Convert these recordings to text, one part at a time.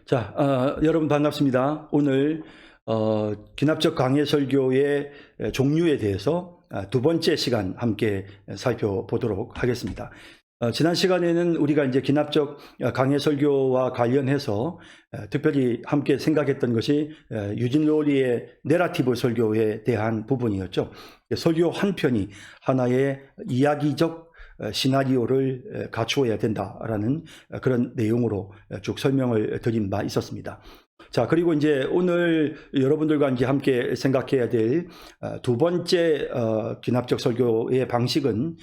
자, 여러분 반갑습니다. 오늘 기납적 강해 설교의 종류에 대해서 두 번째 시간 함께 살펴보도록 하겠습니다. 지난 시간에는 우리가 이제 기납적 강해 설교와 관련해서 특별히 함께 생각했던 것이 유진 로리의 내러티브 설교에 대한 부분이었죠. 설교 한 편이 하나의 이야기적 시나리오를 갖추어야 된다라는 그런 내용으로 쭉 설명을 드린 바 있었습니다. 자, 그리고 이제 오늘 여러분들과 이제 함께 생각해야 될 두 번째 기납적 설교의 방식은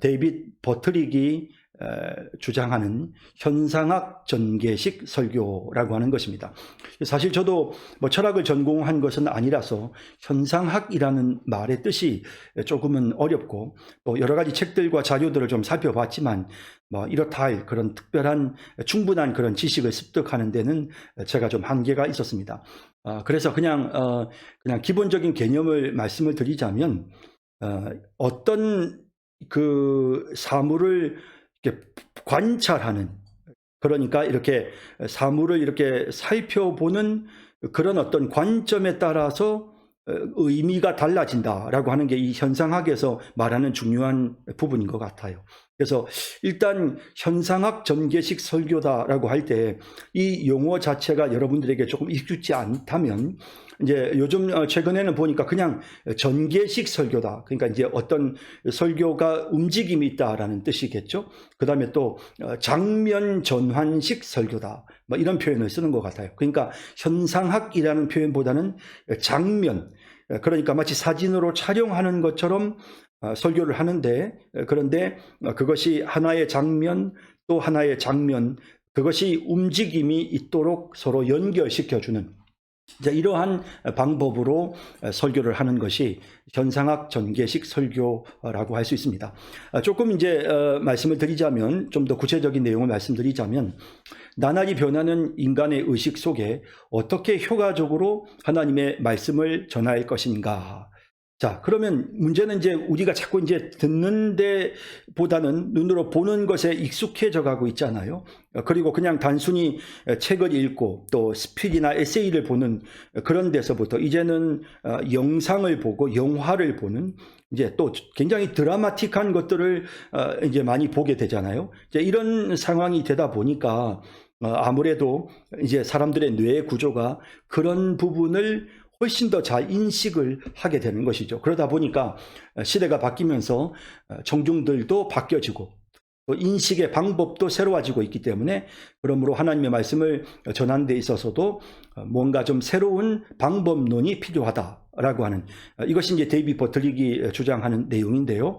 데이빗 버트릭이 주장하는 현상학 전개식 설교라고 하는 것입니다. 사실 저도 뭐 철학을 전공한 것은 아니라서 현상학이라는 말의 뜻이 조금은 어렵고 또 여러 가지 책들과 자료들을 좀 살펴봤지만 뭐 이렇다 할 그런 특별한 충분한 그런 지식을 습득하는 데는 제가 좀 한계가 있었습니다. 그래서 그냥 기본적인 개념을 말씀을 드리자면 어떤 그 사물을 이렇게 관찰하는, 그러니까 이렇게 사물을 이렇게 살펴보는 그런 어떤 관점에 따라서 의미가 달라진다라고 하는 게 이 현상학에서 말하는 중요한 부분인 것 같아요. 그래서 일단 현상학 전개식 설교다라고 할 때 이 용어 자체가 여러분들에게 조금 익숙지 않다면 이제 요즘 최근에는 보니까 그냥 전개식 설교다. 그러니까 이제 어떤 설교가 움직임이 있다라는 뜻이겠죠. 그 다음에 또 장면 전환식 설교다. 뭐 이런 표현을 쓰는 것 같아요. 그러니까 현상학이라는 표현보다는 장면, 그러니까 마치 사진으로 촬영하는 것처럼 설교를 하는데, 그런데 그것이 하나의 장면 또 하나의 장면, 그것이 움직임이 있도록 서로 연결시켜주는 이러한 방법으로 설교를 하는 것이 현상학 전개식 설교라고 할 수 있습니다. 조금 이제 말씀을 드리자면, 좀 더 구체적인 내용을 말씀드리자면, 나날이 변하는 인간의 의식 속에 어떻게 효과적으로 하나님의 말씀을 전할 것인가. 자, 그러면 문제는 이제 우리가 자꾸 이제 듣는 데보다는 눈으로 보는 것에 익숙해져 가고 있잖아요. 그리고 그냥 단순히 책을 읽고 또 스필이나 에세이를 보는 그런 데서부터 이제는 영상을 보고 영화를 보는, 이제 또 굉장히 드라마틱한 것들을 이제 많이 보게 되잖아요. 이제 이런 상황이 되다 보니까 아무래도 이제 사람들의 뇌 구조가 그런 부분을 훨씬 더 잘 인식을 하게 되는 것이죠. 그러다 보니까 시대가 바뀌면서 청중들도 바뀌어지고 또 인식의 방법도 새로워지고 있기 때문에, 그러므로 하나님의 말씀을 전하는 데 있어서도 뭔가 좀 새로운 방법론이 필요하다라고 하는, 이것이 이제 데이빗 버트릭이 주장하는 내용인데요.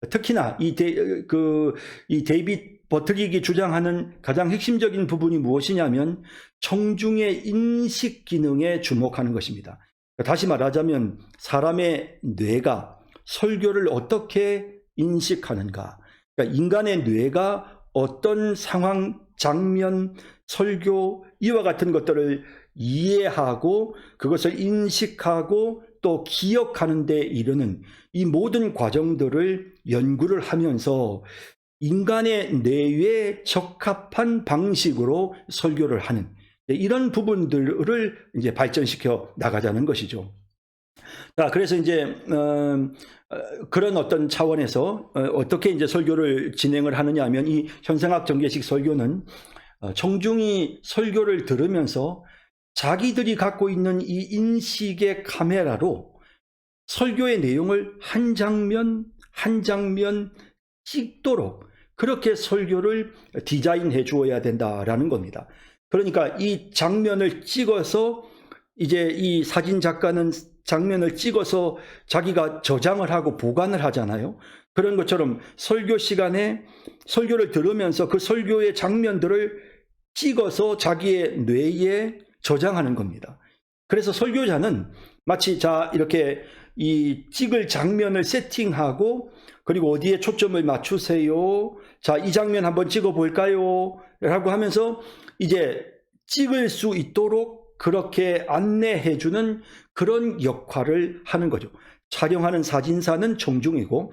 특히나 이 데이빗 버트릭이 주장하는 가장 핵심적인 부분이 무엇이냐면 청중의 인식 기능에 주목하는 것입니다. 다시 말하자면 사람의 뇌가 설교를 어떻게 인식하는가, 그러니까 인간의 뇌가 어떤 상황, 장면, 설교 이와 같은 것들을 이해하고 그것을 인식하고 또 기억하는 데 이르는 이 모든 과정들을 연구를 하면서 인간의 뇌에 적합한 방식으로 설교를 하는 이런 부분들을 이제 발전시켜 나가자는 것이죠. 자, 그래서 이제 그런 어떤 차원에서 어떻게 이제 설교를 진행을 하느냐 하면, 이 현상학 전개식 설교는 청중이 설교를 들으면서 자기들이 갖고 있는 이 인식의 카메라로 설교의 내용을 한 장면 한 장면 찍도록 그렇게 설교를 디자인해 주어야 된다라는 겁니다. 그러니까 이 장면을 찍어서 이제 이 사진 작가는 장면을 찍어서 자기가 저장을 하고 보관을 하잖아요. 그런 것처럼 설교 시간에 설교를 들으면서 그 설교의 장면들을 찍어서 자기의 뇌에 저장하는 겁니다. 그래서 설교자는 마치 자 이렇게 이 찍을 장면을 세팅하고, 그리고 어디에 초점을 맞추세요, 자 이 장면 한번 찍어 볼까요 라고 하면서 이제 찍을 수 있도록 그렇게 안내해 주는 그런 역할을 하는 거죠. 촬영하는 사진사는 청중이고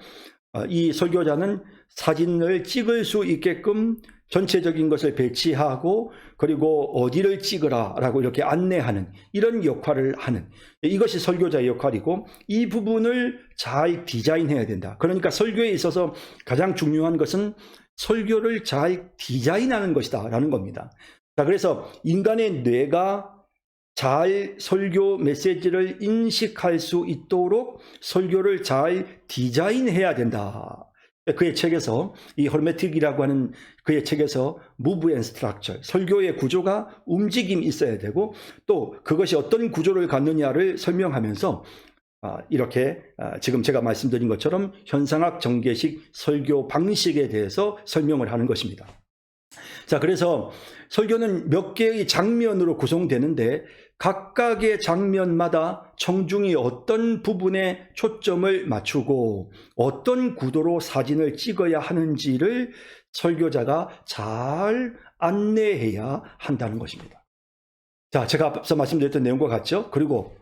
이 설교자는 사진을 찍을 수 있게끔 전체적인 것을 배치하고 그리고 어디를 찍으라라고 이렇게 안내하는 이런 역할을 하는 이것이 설교자의 역할이고 이 부분을 잘 디자인해야 된다. 그러니까 설교에 있어서 가장 중요한 것은 설교를 잘 디자인하는 것이다 라는 겁니다. 자, 그래서 인간의 뇌가 잘 설교 메시지를 인식할 수 있도록 설교를 잘 디자인해야 된다. 그의 책에서 이 허르메틱이라고 하는 그의 책에서 Move and Structure, 설교의 구조가 움직임이 있어야 되고 또 그것이 어떤 구조를 갖느냐를 설명하면서 이렇게 지금 제가 말씀드린 것처럼 현상학 전개식 설교 방식에 대해서 설명을 하는 것입니다. 자, 그래서 설교는 몇 개의 장면으로 구성되는데 각각의 장면마다 청중이 어떤 부분에 초점을 맞추고 어떤 구도로 사진을 찍어야 하는지를 설교자가 잘 안내해야 한다는 것입니다. 자, 제가 앞서 말씀드렸던 내용과 같죠? 그리고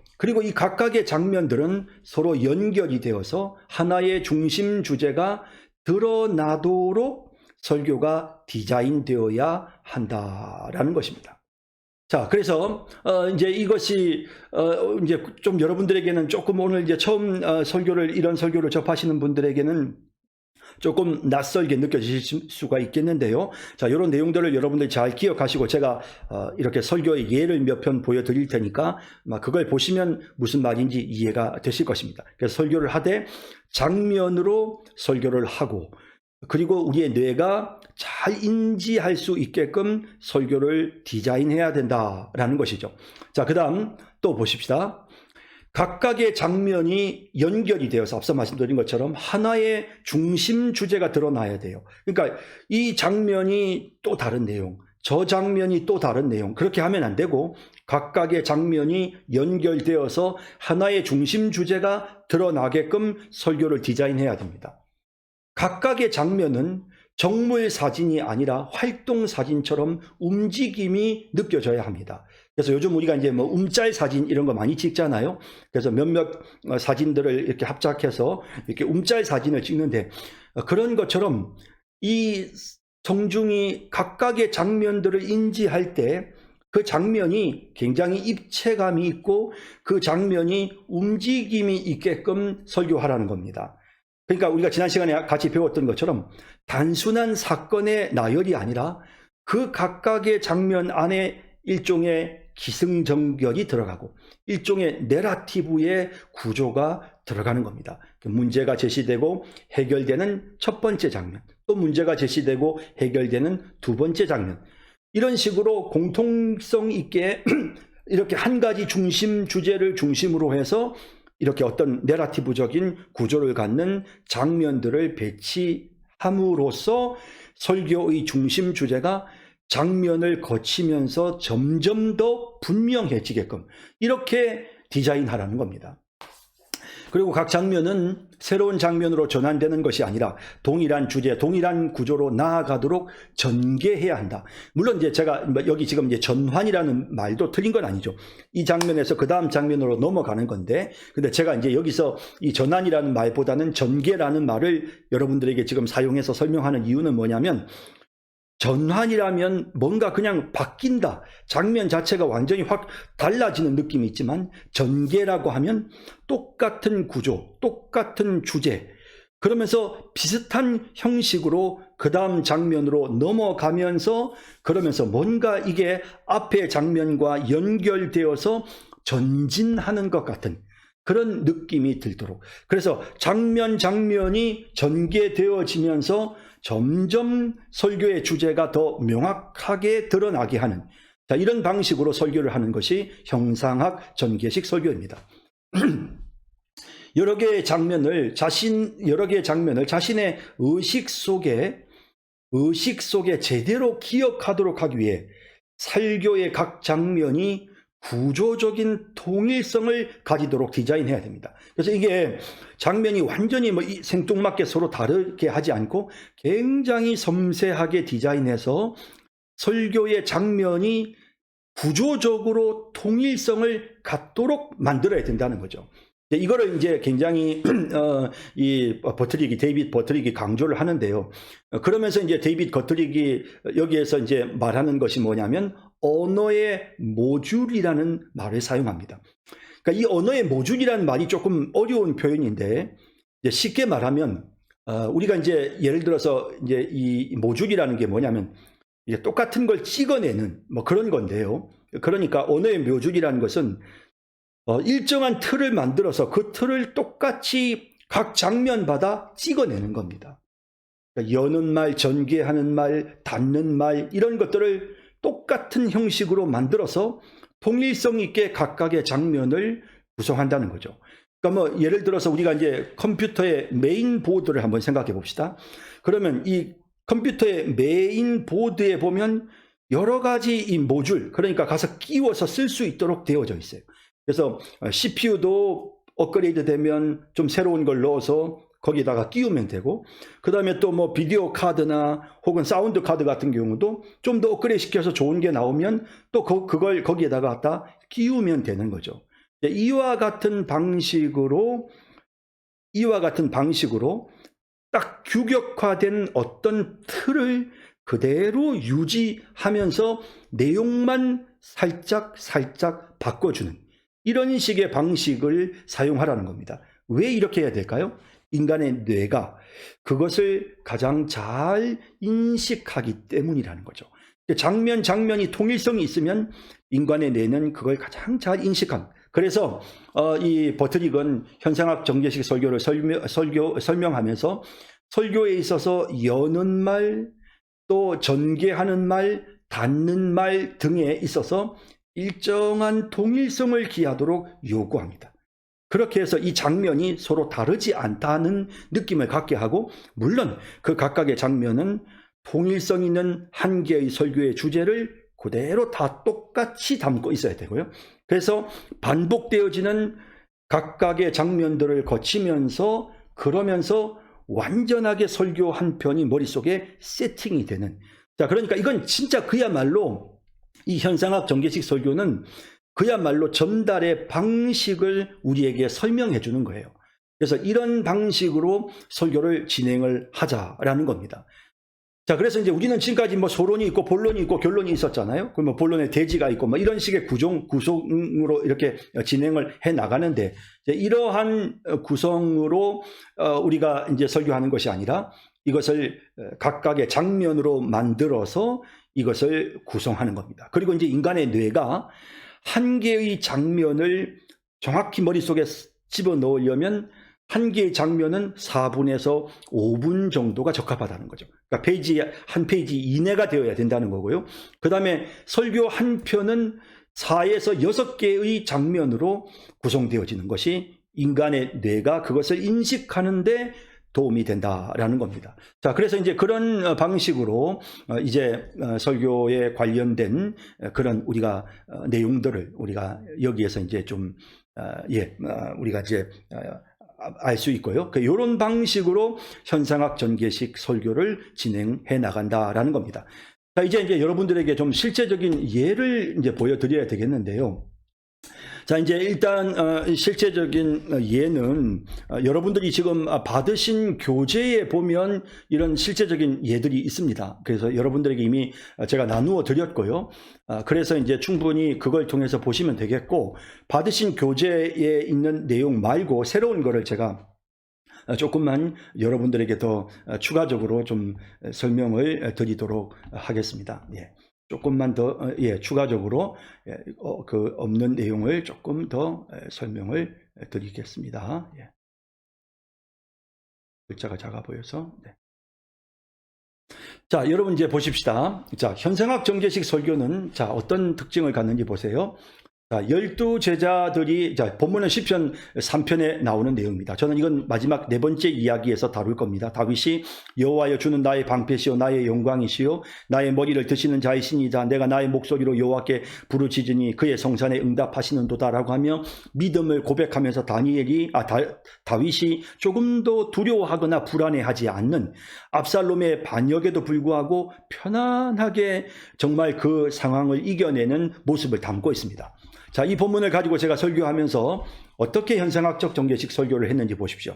이 각각의 장면들은 서로 연결이 되어서 하나의 중심 주제가 드러나도록 설교가 디자인되어야 한다라는 것입니다. 자, 그래서 이제 이것이 이제 좀 여러분들에게는 조금 오늘 이제 처음 이런 설교를 접하시는 분들에게는 조금 낯설게 느껴지실 수가 있겠는데요. 자, 이런 내용들을 여러분들이 잘 기억하시고 제가 이렇게 설교의 예를 몇 편 보여드릴 테니까 그걸 보시면 무슨 말인지 이해가 되실 것입니다. 그래서 설교를 하되 장면으로 설교를 하고 그리고 우리의 뇌가 잘 인지할 수 있게끔 설교를 디자인해야 된다라는 것이죠. 자, 그 다음 또 보십시다. 각각의 장면이 연결이 되어서 앞서 말씀드린 것처럼 하나의 중심 주제가 드러나야 돼요. 그러니까 이 장면이 또 다른 내용, 저 장면이 또 다른 내용, 그렇게 하면 안 되고 각각의 장면이 연결되어서 하나의 중심 주제가 드러나게끔 설교를 디자인해야 됩니다. 각각의 장면은 정물 사진이 아니라 활동 사진처럼 움직임이 느껴져야 합니다. 그래서 요즘 우리가 이제 움짤 사진 이런 거 많이 찍잖아요. 그래서 몇몇 사진들을 이렇게 합작해서 이렇게 움짤 사진을 찍는데 그런 것처럼 이 청중이 각각의 장면들을 인지할 때 그 장면이 굉장히 입체감이 있고 그 장면이 움직임이 있게끔 설교하라는 겁니다. 그러니까 우리가 지난 시간에 같이 배웠던 것처럼 단순한 사건의 나열이 아니라 그 각각의 장면 안에 일종의 기승전결이 들어가고 일종의 내러티브의 구조가 들어가는 겁니다. 문제가 제시되고 해결되는 첫 번째 장면, 또 문제가 제시되고 해결되는 두 번째 장면, 이런 식으로 공통성 있게 이렇게 한 가지 중심 주제를 중심으로 해서 이렇게 어떤 내러티브적인 구조를 갖는 장면들을 배치함으로써 설교의 중심 주제가 장면을 거치면서 점점 더 분명해지게끔 이렇게 디자인하라는 겁니다. 그리고 각 장면은 새로운 장면으로 전환되는 것이 아니라 동일한 주제, 동일한 구조로 나아가도록 전개해야 한다. 물론 이제 제가 여기 지금 이제 전환이라는 말도 틀린 건 아니죠. 이 장면에서 그 다음 장면으로 넘어가는 건데, 근데 제가 이제 여기서 이 전환이라는 말보다는 전개라는 말을 여러분들에게 지금 사용해서 설명하는 이유는 뭐냐면, 전환이라면 뭔가 그냥 바뀐다. 장면 자체가 완전히 확 달라지는 느낌이 있지만 전개라고 하면 똑같은 구조, 똑같은 주제, 그러면서 비슷한 형식으로 그 다음 장면으로 넘어가면서 그러면서 뭔가 이게 앞의 장면과 연결되어서 전진하는 것 같은 그런 느낌이 들도록, 그래서 장면이 전개되어지면서 점점 설교의 주제가 더 명확하게 드러나게 하는, 자, 이런 방식으로 설교를 하는 것이 형상학 전개식 설교입니다. 여러 개의 장면을 자신의 의식 속에 제대로 기억하도록 하기 위해 설교의 각 장면이 구조적인 통일성을 가지도록 디자인해야 됩니다. 그래서 이게 장면이 완전히 생뚱맞게 서로 다르게 하지 않고 굉장히 섬세하게 디자인해서 설교의 장면이 구조적으로 통일성을 갖도록 만들어야 된다는 거죠. 이거를 이제 굉장히 데이빗 버트릭이 강조를 하는데요. 그러면서 이제 데이빗 버트릭이 여기에서 이제 말하는 것이 뭐냐면 언어의 모듈이라는 말을 사용합니다. 그러니까 이 언어의 모듈이라는 말이 조금 어려운 표현인데, 이제 쉽게 말하면 우리가 이제 예를 들어서 이제 이 모듈이라는 게 뭐냐면 이제 똑같은 걸 찍어내는 뭐 그런 건데요. 그러니까 언어의 모듈이라는 것은 일정한 틀을 만들어서 그 틀을 똑같이 각 장면마다 찍어내는 겁니다. 그러니까 여는 말, 전개하는 말, 닫는 말 이런 것들을 똑같은 형식으로 만들어서 통일성 있게 각각의 장면을 구성한다는 거죠. 그러니까 뭐 예를 들어서 우리가 이제 컴퓨터의 메인 보드를 한번 생각해 봅시다. 그러면 이 컴퓨터의 메인 보드에 보면 여러 가지 이 모듈, 그러니까 가서 끼워서 쓸 수 있도록 되어져 있어요. 그래서 CPU도 업그레이드 되면 좀 새로운 걸 넣어서 거기다가 끼우면 되고, 그 다음에 또 뭐 비디오 카드나 혹은 사운드 카드 같은 경우도 좀 더 업그레이드 시켜서 좋은 게 나오면 또 그걸 거기에다가 갖다 끼우면 되는 거죠. 이와 같은 방식으로 딱 규격화된 어떤 틀을 그대로 유지하면서 내용만 살짝 바꿔주는 이런 식의 방식을 사용하라는 겁니다. 왜 이렇게 해야 될까요? 인간의 뇌가 그것을 가장 잘 인식하기 때문이라는 거죠. 장면이 통일성이 있으면 인간의 뇌는 그걸 가장 잘 인식합니다. 그래서 이 버트릭은 현상학 정제식 설교를 설명하면서 설교에 있어서 여는 말, 또 전개하는 말, 닫는 말 등에 있어서 일정한 통일성을 기하도록 요구합니다. 그렇게 해서 이 장면이 서로 다르지 않다는 느낌을 갖게 하고, 물론 그 각각의 장면은 통일성 있는 한 개의 설교의 주제를 그대로 다 똑같이 담고 있어야 되고요. 그래서 반복되어지는 각각의 장면들을 거치면서 그러면서 완전하게 설교 한 편이 머릿속에 세팅이 되는. 자, 그러니까 이건 진짜 그야말로 이 현상학 전개식 설교는 그야말로 전달의 방식을 우리에게 설명해 주는 거예요. 그래서 이런 방식으로 설교를 진행을 하자라는 겁니다. 자, 그래서 이제 우리는 지금까지 뭐 소론이 있고 본론이 있고 결론이 있었잖아요. 그 뭐 본론에 대지가 있고 뭐 이런 식의 구성으로 이렇게 진행을 해 나가는데, 이러한 구성으로 우리가 이제 설교하는 것이 아니라 이것을 각각의 장면으로 만들어서 이것을 구성하는 겁니다. 그리고 이제 인간의 뇌가 한 개의 장면을 정확히 머릿속에 집어넣으려면 한 개의 장면은 4분에서 5분 정도가 적합하다는 거죠. 그러니까 한 페이지 이내가 되어야 된다는 거고요. 그 다음에 설교 한 편은 4에서 6개의 장면으로 구성되어지는 것이 인간의 뇌가 그것을 인식하는데 도움이 된다라는 겁니다. 자, 그래서 이제 그런 방식으로 이제 설교에 관련된 그런 우리가 내용들을 우리가 여기에서 이제 좀 우리가 이제 알 수 있고요. 이런 방식으로 현상학 전개식 설교를 진행해 나간다라는 겁니다. 자, 이제 여러분들에게 좀 실제적인 예를 이제 보여드려야 되겠는데요. 자, 이제 일단 실제적인 예는 여러분들이 지금 받으신 교재에 보면 이런 실제적인 예들이 있습니다. 그래서 여러분들에게 이미 제가 나누어 드렸고요. 그래서 이제 충분히 그걸 통해서 보시면 되겠고, 받으신 교재에 있는 내용 말고 새로운 거를 제가 조금만 여러분들에게 더 추가적으로 좀 설명을 드리도록 하겠습니다. 예. 조금만 더 추가적으로 그 없는 내용을 조금 더 설명을 드리겠습니다. 예. 글자가 작아 보여서. 네. 자, 여러분 이제 보십시다. 자, 현상학 전개식 설교는 자, 어떤 특징을 갖는지 보세요. 자, 12제자들이, 자, 본문은 시편 3편에 나오는 내용입니다. 저는 이건 마지막 4번째 이야기에서 다룰 겁니다. 다윗이 여호와여 주는 나의 방패시요 나의 영광이시요 나의 머리를 드시는 자이시니이다. 내가 나의 목소리로 여호와께 부르짖으니 그의 성산에 응답하시는도다라고 하며 믿음을 고백하면서 다윗이 조금도 두려워하거나 불안해하지 않는, 압살롬의 반역에도 불구하고 편안하게 정말 그 상황을 이겨내는 모습을 담고 있습니다. 자, 이 본문을 가지고 제가 설교하면서 어떻게 현상학적 정계식 설교를 했는지 보십시오.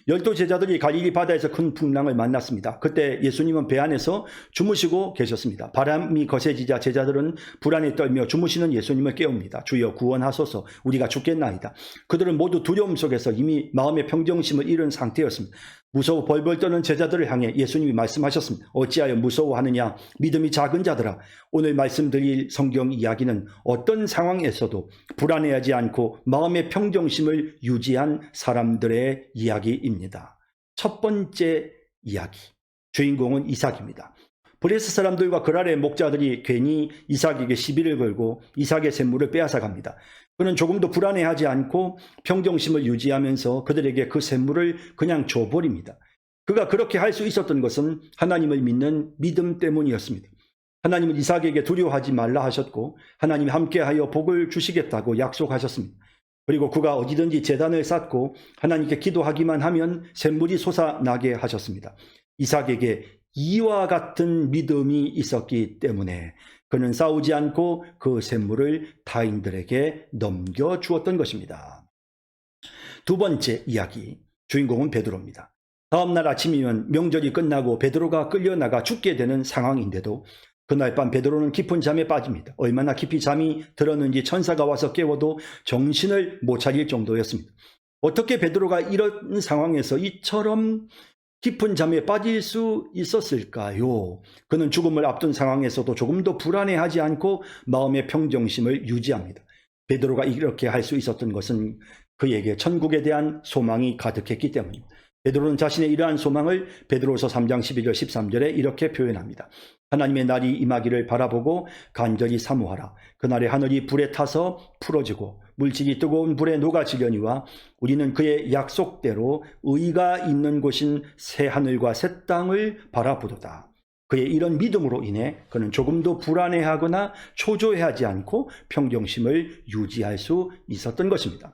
12제자들이 갈릴리 바다에서 큰 풍랑을 만났습니다. 그때 예수님은 배 안에서 주무시고 계셨습니다. 바람이 거세지자 제자들은 불안에 떨며 주무시는 예수님을 깨웁니다. 주여 구원하소서, 우리가 죽겠나이다. 그들은 모두 두려움 속에서 이미 마음의 평정심을 잃은 상태였습니다. 무서워 벌벌 떠는 제자들을 향해 예수님이 말씀하셨습니다. 어찌하여 무서워하느냐, 믿음이 작은 자들아. 오늘 말씀드릴 성경 이야기는 어떤 상황에서도 불안해하지 않고 마음의 평정심을 유지한 사람들의 이야기입니다. 첫 번째 이야기, 주인공은 이삭입니다. 브레스 사람들과 그랄의 목자들이 괜히 이삭에게 시비를 걸고 이삭의 샘물을 빼앗아갑니다. 그는 조금도 불안해하지 않고 평정심을 유지하면서 그들에게 그 샘물을 그냥 줘버립니다. 그가 그렇게 할 수 있었던 것은 하나님을 믿는 믿음 때문이었습니다. 하나님은 이삭에게 두려워하지 말라 하셨고 하나님이 함께하여 복을 주시겠다고 약속하셨습니다. 그리고 그가 어디든지 제단을 쌓고 하나님께 기도하기만 하면 샘물이 솟아나게 하셨습니다. 이삭에게 이와 같은 믿음이 있었기 때문에 그는 싸우지 않고 그 샘물을 타인들에게 넘겨주었던 것입니다. 두 번째 이야기, 주인공은 베드로입니다. 다음날 아침이면 명절이 끝나고 베드로가 끌려나가 죽게 되는 상황인데도 그날 밤 베드로는 깊은 잠에 빠집니다. 얼마나 깊이 잠이 들었는지 천사가 와서 깨워도 정신을 못 차릴 정도였습니다. 어떻게 베드로가 이런 상황에서 이처럼 깊은 잠에 빠질 수 있었을까요? 그는 죽음을 앞둔 상황에서도 조금도 불안해하지 않고 마음의 평정심을 유지합니다. 베드로가 이렇게 할 수 있었던 것은 그에게 천국에 대한 소망이 가득했기 때문입니다. 베드로는 자신의 이러한 소망을 베드로서 3장 12절 13절에 이렇게 표현합니다. 하나님의 날이 임하기를 바라보고 간절히 사모하라. 그날에 하늘이 불에 타서 풀어지고 물질이 뜨거운 불에 녹아지려니와 우리는 그의 약속대로 의가 있는 곳인 새 하늘과 새 땅을 바라보도다. 그의 이런 믿음으로 인해 그는 조금도 불안해하거나 초조해하지 않고 평정심을 유지할 수 있었던 것입니다.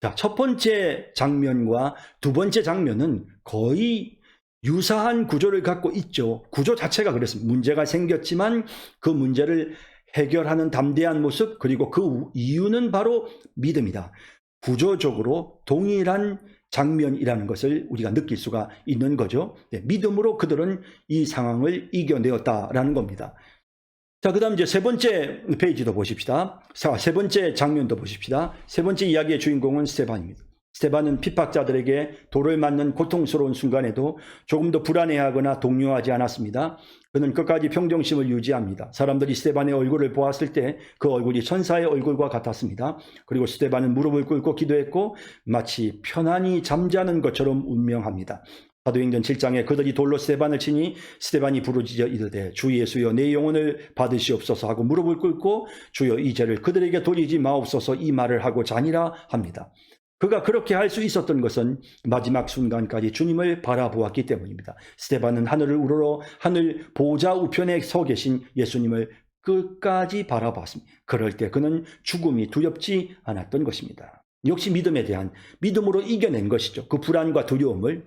자, 첫 번째 장면과 두 번째 장면은 거의 유사한 구조를 갖고 있죠. 구조 자체가 그렇습니다. 문제가 생겼지만 그 문제를 해결하는 담대한 모습, 그리고 그 이유는 바로 믿음이다. 구조적으로 동일한 장면이라는 것을 우리가 느낄 수가 있는 거죠. 믿음으로 그들은 이 상황을 이겨내었다라는 겁니다. 자, 그 다음 이제 세 번째 페이지도 보십시다. 세 번째 장면도 보십시다. 세 번째 이야기의 주인공은 스데반입니다. 스데반은 핍박자들에게 돌을 맞는 고통스러운 순간에도 조금도 불안해하거나 동요하지 않았습니다. 그는 끝까지 평정심을 유지합니다. 사람들이 스데반의 얼굴을 보았을 때 그 얼굴이 천사의 얼굴과 같았습니다. 그리고 스데반은 무릎을 꿇고 기도했고 마치 편안히 잠자는 것처럼 운명합니다. 사도행전 7장에 그들이 돌로 스데반을 치니 스데반이 부르짖어 이르되 주 예수여 내 영혼을 받으시옵소서 하고 무릎을 꿇고 주여 이 죄를 그들에게 돌리지 마옵소서 이 말을 하고 자니라 합니다. 그가 그렇게 할 수 있었던 것은 마지막 순간까지 주님을 바라보았기 때문입니다. 스데반은 하늘을 우러러 하늘 보좌 우편에 서 계신 예수님을 끝까지 바라봤습니다. 그럴 때 그는 죽음이 두렵지 않았던 것입니다. 역시 믿음에 대한 믿음으로 이겨낸 것이죠. 그 불안과 두려움을.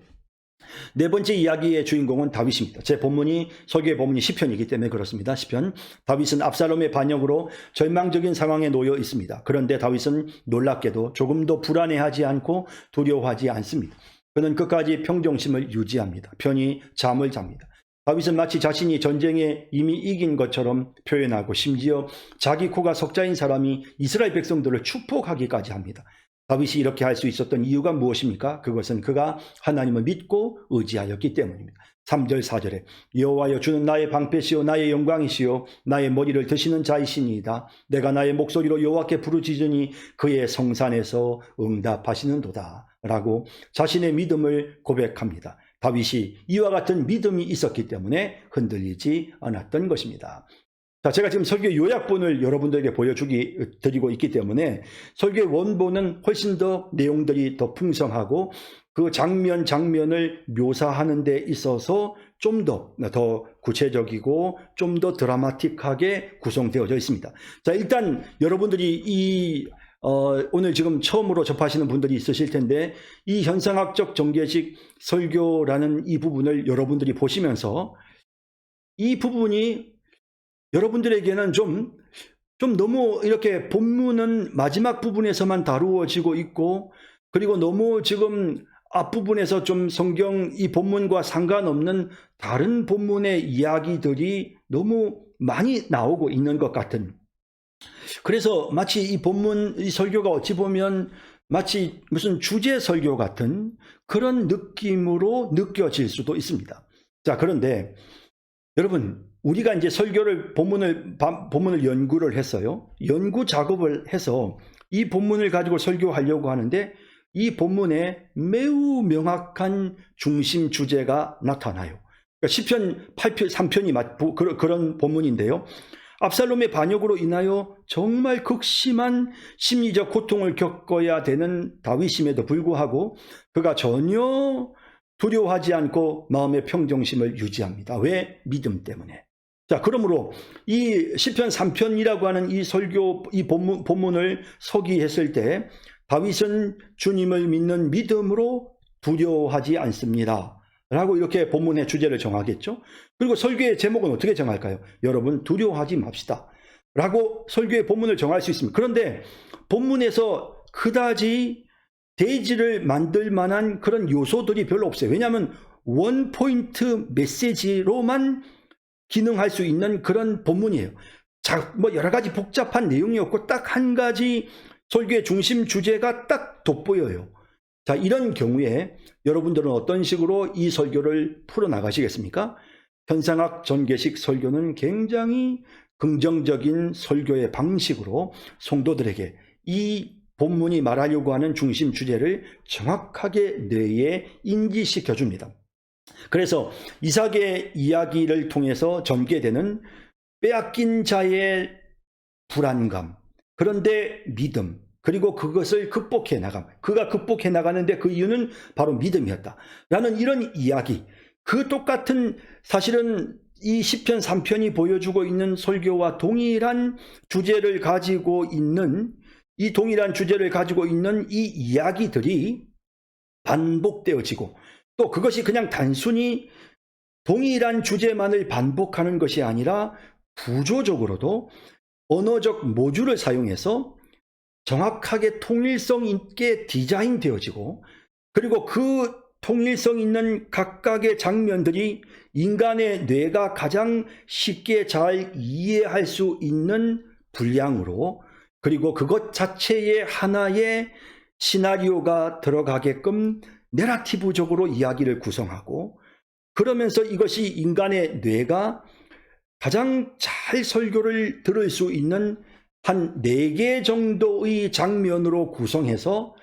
네 번째 이야기의 주인공은 다윗입니다. 제 본문이 설교의 본문이 시편이기 때문에 그렇습니다. 시편. 다윗은 압살롬의 반역으로 절망적인 상황에 놓여 있습니다. 그런데 다윗은 놀랍게도 조금도 불안해하지 않고 두려워하지 않습니다. 그는 끝까지 평정심을 유지합니다. 편히 잠을 잡니다. 다윗은 마치 자신이 전쟁에 이미 이긴 것처럼 표현하고 심지어 자기 코가 석자인 사람이 이스라엘 백성들을 축복하기까지 합니다. 다윗이 이렇게 할 수 있었던 이유가 무엇입니까? 그것은 그가 하나님을 믿고 의지하였기 때문입니다. 3절 4절에 여호와여 주는 나의 방패시요 나의 영광이시요 나의 머리를 드시는 자이시니이다. 내가 나의 목소리로 여호와께 부르짖으니 그의 성산에서 응답하시는도다 라고 자신의 믿음을 고백합니다. 다윗이 이와 같은 믿음이 있었기 때문에 흔들리지 않았던 것입니다. 자, 제가 지금 설교 요약본을 여러분들에게 드리고 있기 때문에 설교의 원본은 훨씬 더 내용들이 더 풍성하고 그 장면을 묘사하는 데 있어서 좀 더 구체적이고 좀 더 드라마틱하게 구성되어져 있습니다. 자, 일단 여러분들이 오늘 지금 처음으로 접하시는 분들이 있으실 텐데 이 현상학적 정계식 설교라는 이 부분을 여러분들이 보시면서 이 부분이 여러분들에게는 좀 좀 너무 이렇게 본문은 마지막 부분에서만 다루어지고 있고, 그리고 너무 지금 앞부분에서 좀 성경 이 본문과 상관없는 다른 본문의 이야기들이 너무 많이 나오고 있는 것 같은, 그래서 마치 이 본문 이 설교가 어찌 보면 마치 무슨 주제 설교 같은 그런 느낌으로 느껴질 수도 있습니다. 자, 그런데 여러분, 우리가 이제 설교를 본문을 연구를 했어요. 연구 작업을 해서 이 본문을 가지고 설교하려고 하는데 이 본문에 매우 명확한 중심 주제가 나타나요. 그러니까 시편 8편 3편이 그런 본문인데요. 압살롬의 반역으로 인하여 정말 극심한 심리적 고통을 겪어야 되는 다윗임에도 불구하고 그가 전혀 두려워하지 않고 마음의 평정심을 유지합니다. 왜? 믿음 때문에. 자, 그러므로 이 시편 3편이라고 하는 이 설교, 이 본문을 서기했을 때 다윗은 주님을 믿는 믿음으로 두려워하지 않습니다. 라고 이렇게 본문의 주제를 정하겠죠. 그리고 설교의 제목은 어떻게 정할까요? 여러분, 두려워하지 맙시다. 라고 설교의 본문을 정할 수 있습니다. 그런데 본문에서 그다지 대지를 만들 만한 그런 요소들이 별로 없어요. 왜냐하면 원포인트 메시지로만 기능할 수 있는 그런 본문이에요. 자, 뭐 여러 가지 복잡한 내용이 없고 딱 한 가지 설교의 중심 주제가 딱 돋보여요. 자, 이런 경우에 여러분들은 어떤 식으로 이 설교를 풀어나가시겠습니까? 현상학 전개식 설교는 굉장히 긍정적인 설교의 방식으로 성도들에게 이 본문이 말하려고 하는 중심 주제를 정확하게 뇌에 인지시켜 줍니다. 그래서 이삭의 이야기를 통해서 전개되는 빼앗긴 자의 불안감, 그런데 믿음, 그리고 그것을 극복해 나감, 그가 극복해 나가는데 그 이유는 바로 믿음이었다 라는 이런 이야기, 그 똑같은 사실은 이 시편 3편이 보여주고 있는 설교와 동일한 주제를 가지고 있는 이 이야기들이 반복되어지고, 또 그것이 그냥 단순히 동일한 주제만을 반복하는 것이 아니라 구조적으로도 언어적 모듈을 사용해서 정확하게 통일성 있게 디자인되어지고, 그리고 그 통일성 있는 각각의 장면들이 인간의 뇌가 가장 쉽게 잘 이해할 수 있는 분량으로, 그리고 그것 자체에 하나의 시나리오가 들어가게끔 내러티브적으로 이야기를 구성하고, 그러면서 이것이 인간의 뇌가 가장 잘 설교를 들을 수 있는 한 4개 정도의 장면으로 구성해서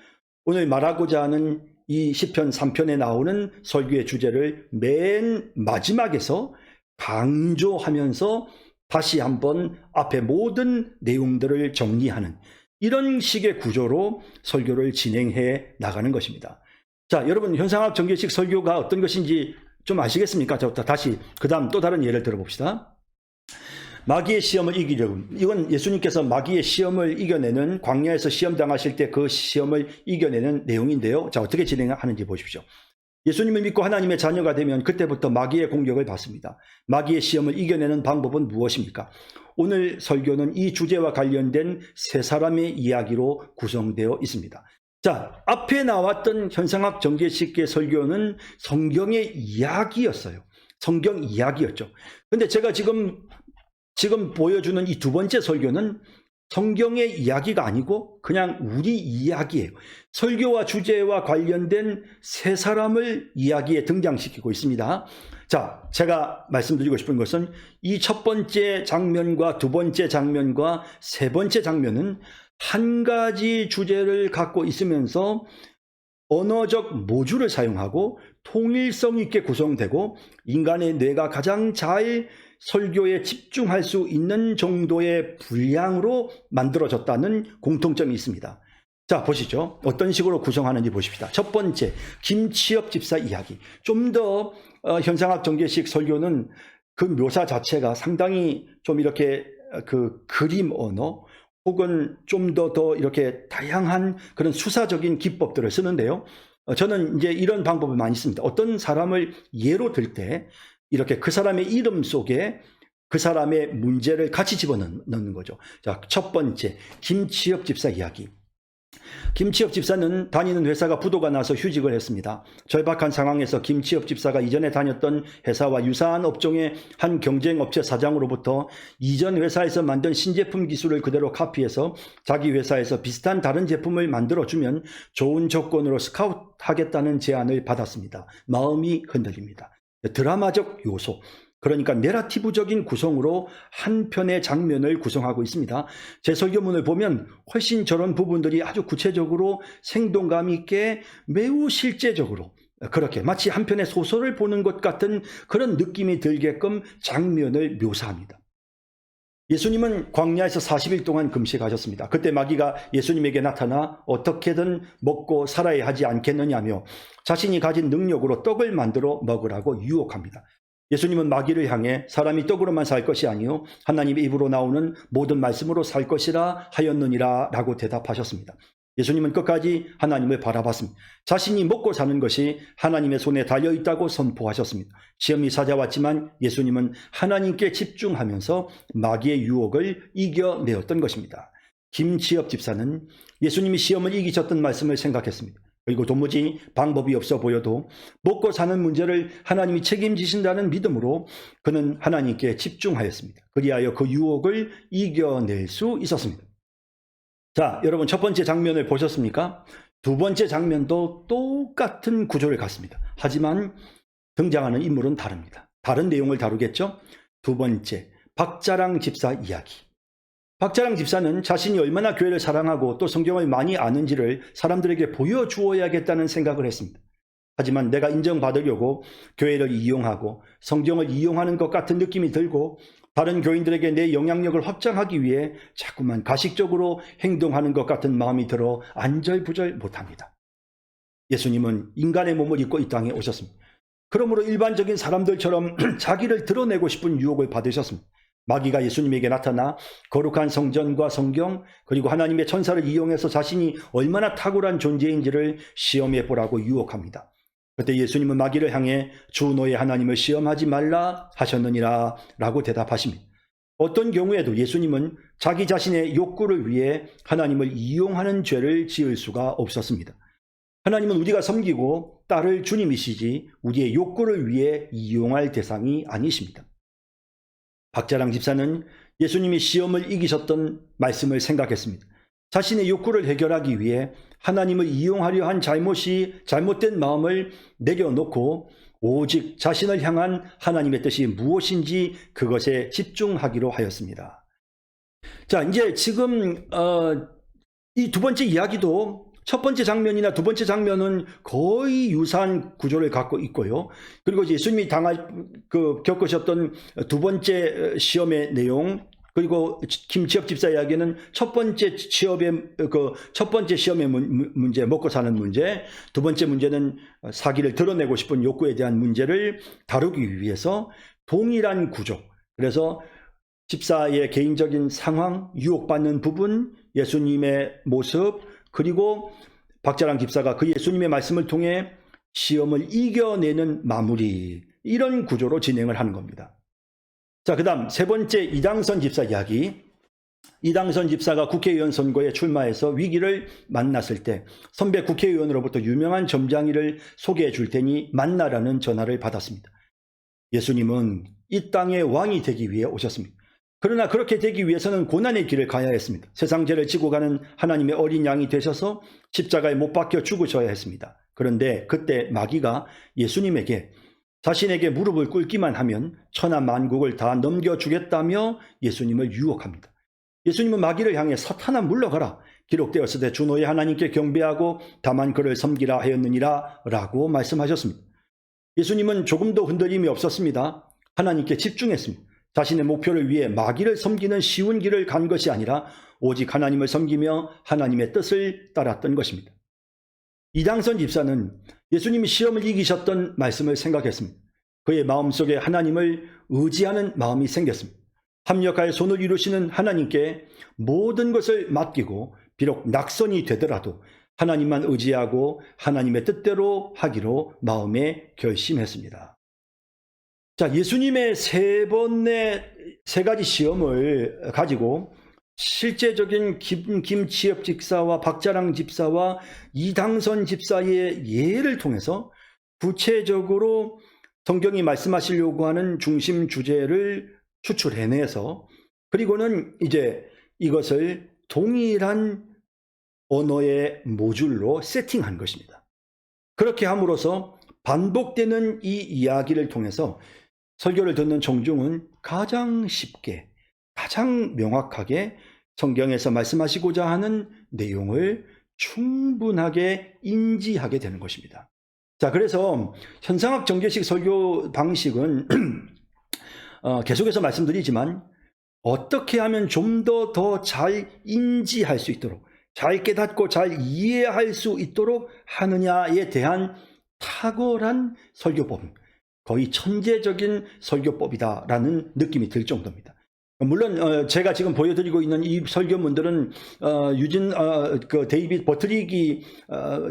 오늘 말하고자 하는 이 시편 3편에 나오는 설교의 주제를 맨 마지막에서 강조하면서 다시 한번 앞에 모든 내용들을 정리하는 이런 식의 구조로 설교를 진행해 나가는 것입니다. 자, 여러분, 현상학 전개식 설교가 어떤 것인지 좀 아시겠습니까? 자, 다시 그 다음 또 다른 예를 들어봅시다. 마귀의 시험을 이기려고, 이건 예수님께서 마귀의 시험을 이겨내는, 광야에서 시험 당하실 때 그 시험을 이겨내는 내용인데요. 자, 어떻게 진행하는지 보십시오. 예수님을 믿고 하나님의 자녀가 되면 그때부터 마귀의 공격을 받습니다. 마귀의 시험을 이겨내는 방법은 무엇입니까? 오늘 설교는 이 주제와 관련된 3사람의 이야기로 구성되어 있습니다. 자, 앞에 나왔던 현상학 전개식의 설교는 성경의 이야기였어요. 성경 이야기였죠. 근데 제가 지금 보여주는 이 2번째 설교는 성경의 이야기가 아니고 그냥 우리 이야기예요. 설교와 주제와 관련된 3사람을 이야기에 등장시키고 있습니다. 자, 제가 말씀드리고 싶은 것은 이 첫 번째 장면과 2번째 장면과 3번째 장면은 한 가지 주제를 갖고 있으면서 언어적 모듈을 사용하고 통일성 있게 구성되고 인간의 뇌가 가장 잘 설교에 집중할 수 있는 정도의 분량으로 만들어졌다는 공통점이 있습니다. 자, 보시죠. 어떤 식으로 구성하는지 보십시다. 첫 번째, 김치엽 집사 이야기. 좀 더 현상학 전개식 설교는 그 묘사 자체가 상당히 좀 이렇게 그 그림 언어 혹은 좀 더 이렇게 다양한 그런 수사적인 기법들을 쓰는데요. 저는 이제 이런 방법을 많이 씁니다. 어떤 사람을 예로 들 때 이렇게 그 사람의 이름 속에 그 사람의 문제를 같이 집어넣는 거죠. 자, 첫 번째, 김치엽 집사 이야기. 김치엽 집사는 다니는 회사가 부도가 나서 휴직을 했습니다. 절박한 상황에서 김치엽 집사가 이전에 다녔던 회사와 유사한 업종의 한 경쟁업체 사장으로부터 이전 회사에서 만든 신제품 기술을 그대로 카피해서 자기 회사에서 비슷한 다른 제품을 만들어주면 좋은 조건으로 스카웃하겠다는 제안을 받았습니다. 마음이 흔들립니다. 드라마적 요소, 그러니까 내러티브적인 구성으로 한 편의 장면을 구성하고 있습니다. 제 설교문을 보면 훨씬 저런 부분들이 아주 구체적으로 생동감 있게 매우 실제적으로 그렇게 마치 한 편의 소설을 보는 것 같은 그런 느낌이 들게끔 장면을 묘사합니다. 예수님은 광야에서 40일 동안 금식하셨습니다. 그때 마귀가 예수님에게 나타나 어떻게든 먹고 살아야 하지 않겠느냐며 자신이 가진 능력으로 떡을 만들어 먹으라고 유혹합니다. 예수님은 마귀를 향해 사람이 떡으로만 살 것이 아니요 하나님의 입으로 나오는 모든 말씀으로 살 것이라 하였느니라 라고 대답하셨습니다. 예수님은 끝까지 하나님을 바라봤습니다. 자신이 먹고 사는 것이 하나님의 손에 달려있다고 선포하셨습니다. 시험이 찾아왔지만 예수님은 하나님께 집중하면서 마귀의 유혹을 이겨내었던 것입니다. 김치엽 집사는 예수님이 시험을 이기셨던 말씀을 생각했습니다. 그리고 도무지 방법이 없어 보여도 먹고 사는 문제를 하나님이 책임지신다는 믿음으로 그는 하나님께 집중하였습니다. 그리하여 그 유혹을 이겨낼 수 있었습니다. 자, 여러분 첫 번째 장면을 보셨습니까? 두 번째 장면도 똑같은 구조를 갖습니다. 하지만 등장하는 인물은 다릅니다. 다른 내용을 다루겠죠? 두 번째, 박자랑 집사 이야기. 박자랑 집사는 자신이 얼마나 교회를 사랑하고 또 성경을 많이 아는지를 사람들에게 보여주어야겠다는 생각을 했습니다. 하지만 내가 인정받으려고 교회를 이용하고 성경을 이용하는 것 같은 느낌이 들고 다른 교인들에게 내 영향력을 확장하기 위해 자꾸만 가식적으로 행동하는 것 같은 마음이 들어 안절부절 못합니다. 예수님은 인간의 몸을 입고 이 땅에 오셨습니다. 그러므로 일반적인 사람들처럼 자기를 드러내고 싶은 유혹을 받으셨습니다. 마귀가 예수님에게 나타나 거룩한 성전과 성경 그리고 하나님의 천사를 이용해서 자신이 얼마나 탁월한 존재인지를 시험해 보라고 유혹합니다. 그때 예수님은 마귀를 향해 주 너의 하나님을 시험하지 말라 하셨느니라 라고 대답하십니다. 어떤 경우에도 예수님은 자기 자신의 욕구를 위해 하나님을 이용하는 죄를 지을 수가 없었습니다. 하나님은 우리가 섬기고 따를 주님이시지 우리의 욕구를 위해 이용할 대상이 아니십니다. 박자랑 집사는 예수님이 시험을 이기셨던 말씀을 생각했습니다. 자신의 욕구를 해결하기 위해 하나님을 이용하려 한 잘못된 마음을 내려놓고 오직 자신을 향한 하나님의 뜻이 무엇인지 그것에 집중하기로 하였습니다. 자, 이제 지금 이 두 번째 이야기도 첫 번째 장면이나 두 번째 장면은 거의 유사한 구조를 갖고 있고요. 그리고 예수님이 겪으셨던 두 번째 시험의 내용, 그리고 김치엽 집사 이야기는 첫 번째 시험의 문제, 먹고 사는 문제, 두 번째 문제는 사기를 드러내고 싶은 욕구에 대한 문제를 다루기 위해서 동일한 구조. 그래서 집사의 개인적인 상황, 유혹받는 부분, 예수님의 모습, 그리고 박자랑 집사가 그 예수님의 말씀을 통해 시험을 이겨내는 마무리, 이런 구조로 진행을 하는 겁니다. 자, 그 다음 세 번째 이당선 집사 이야기. 이당선 집사가 국회의원 선거에 출마해서 위기를 만났을 때 선배 국회의원으로부터 유명한 점장이를 소개해 줄 테니 만나라는 전화를 받았습니다. 예수님은 이 땅의 왕이 되기 위해 오셨습니다. 그러나 그렇게 되기 위해서는 고난의 길을 가야 했습니다. 세상 죄를 지고 가는 하나님의 어린 양이 되셔서 십자가에 못 박혀 죽으셔야 했습니다. 그런데 그때 마귀가 예수님에게 자신에게 무릎을 꿇기만 하면 천하 만국을 다 넘겨주겠다며 예수님을 유혹합니다. 예수님은 마귀를 향해 사탄아 물러가라. 기록되었으되 주 너의 하나님께 경배하고 다만 그를 섬기라 하였느니라 라고 말씀하셨습니다. 예수님은 조금도 흔들림이 없었습니다. 하나님께 집중했습니다. 자신의 목표를 위해 마귀를 섬기는 쉬운 길을 간 것이 아니라 오직 하나님을 섬기며 하나님의 뜻을 따랐던 것입니다. 이당선 집사는 예수님이 시험을 이기셨던 말씀을 생각했습니다. 그의 마음속에 하나님을 의지하는 마음이 생겼습니다. 합력하여 손을 이루시는 하나님께 모든 것을 맡기고 비록 낙선이 되더라도 하나님만 의지하고 하나님의 뜻대로 하기로 마음에 결심했습니다. 자, 예수님의 세 가지 시험을 가지고 실제적인 김치엽 집사와 박자랑 집사와 이당선 집사의 예를 통해서 구체적으로 성경이 말씀하시려고 하는 중심 주제를 추출해내서 그리고는 이제 이것을 동일한 언어의 모듈로 세팅한 것입니다. 그렇게 함으로써 반복되는 이 이야기를 통해서 설교를 듣는 청중은 가장 쉽게, 가장 명확하게 성경에서 말씀하시고자 하는 내용을 충분하게 인지하게 되는 것입니다. 자, 그래서 현상학 정제식 설교 방식은 계속해서 말씀드리지만 어떻게 하면 좀 더 잘 인지할 수 있도록, 잘 깨닫고 잘 이해할 수 있도록 하느냐에 대한 탁월한 설교법, 거의 천재적인 설교법이다라는 느낌이 들 정도입니다. 물론 제가 지금 보여드리고 있는 이 설교문들은 데이빗 버트릭이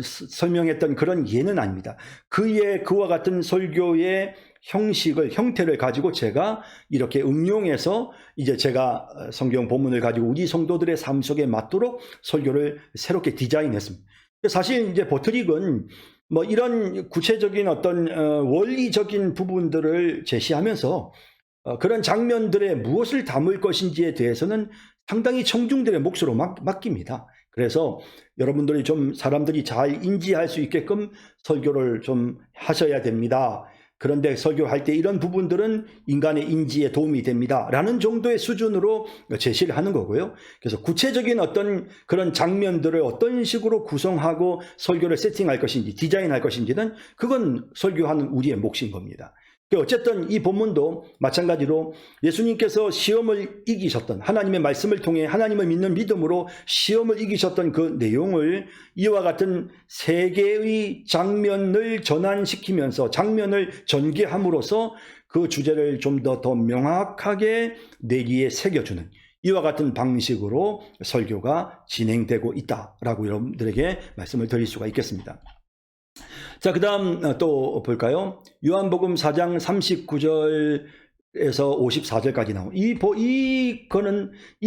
설명했던 그런 예는 아닙니다. 그와 같은 설교의 형태를 가지고 제가 이렇게 응용해서 이제 제가 성경 본문을 가지고 우리 성도들의 삶 속에 맞도록 설교를 새롭게 디자인했습니다. 사실 이제 버트릭은 뭐 이런 구체적인 어떤 원리적인 부분들을 제시하면서 그런 장면들에 무엇을 담을 것인지에 대해서는 상당히 청중들의 몫으로 맡깁니다. 그래서 여러분들이 좀 사람들이 잘 인지할 수 있게끔 설교를 좀 하셔야 됩니다. 그런데 설교할 때 이런 부분들은 인간의 인지에 도움이 됩니다. 라는 정도의 수준으로 제시를 하는 거고요. 그래서 구체적인 어떤 그런 장면들을 어떤 식으로 구성하고 설교를 세팅할 것인지, 디자인할 것인지는 그건 설교하는 우리의 몫인 겁니다. 어쨌든 이 본문도 마찬가지로 예수님께서 시험을 이기셨던, 하나님의 말씀을 통해 하나님을 믿는 믿음으로 시험을 이기셨던 그 내용을 이와 같은 세 개의 장면을 전환시키면서 장면을 전개함으로써 그 주제를 좀 더 명확하게 뇌리에 새겨주는 이와 같은 방식으로 설교가 진행되고 있다라고 여러분들에게 말씀을 드릴 수가 있겠습니다. 자, 그 다음 또 볼까요? 요한복음 4장 39절에서 54절까지 나온 이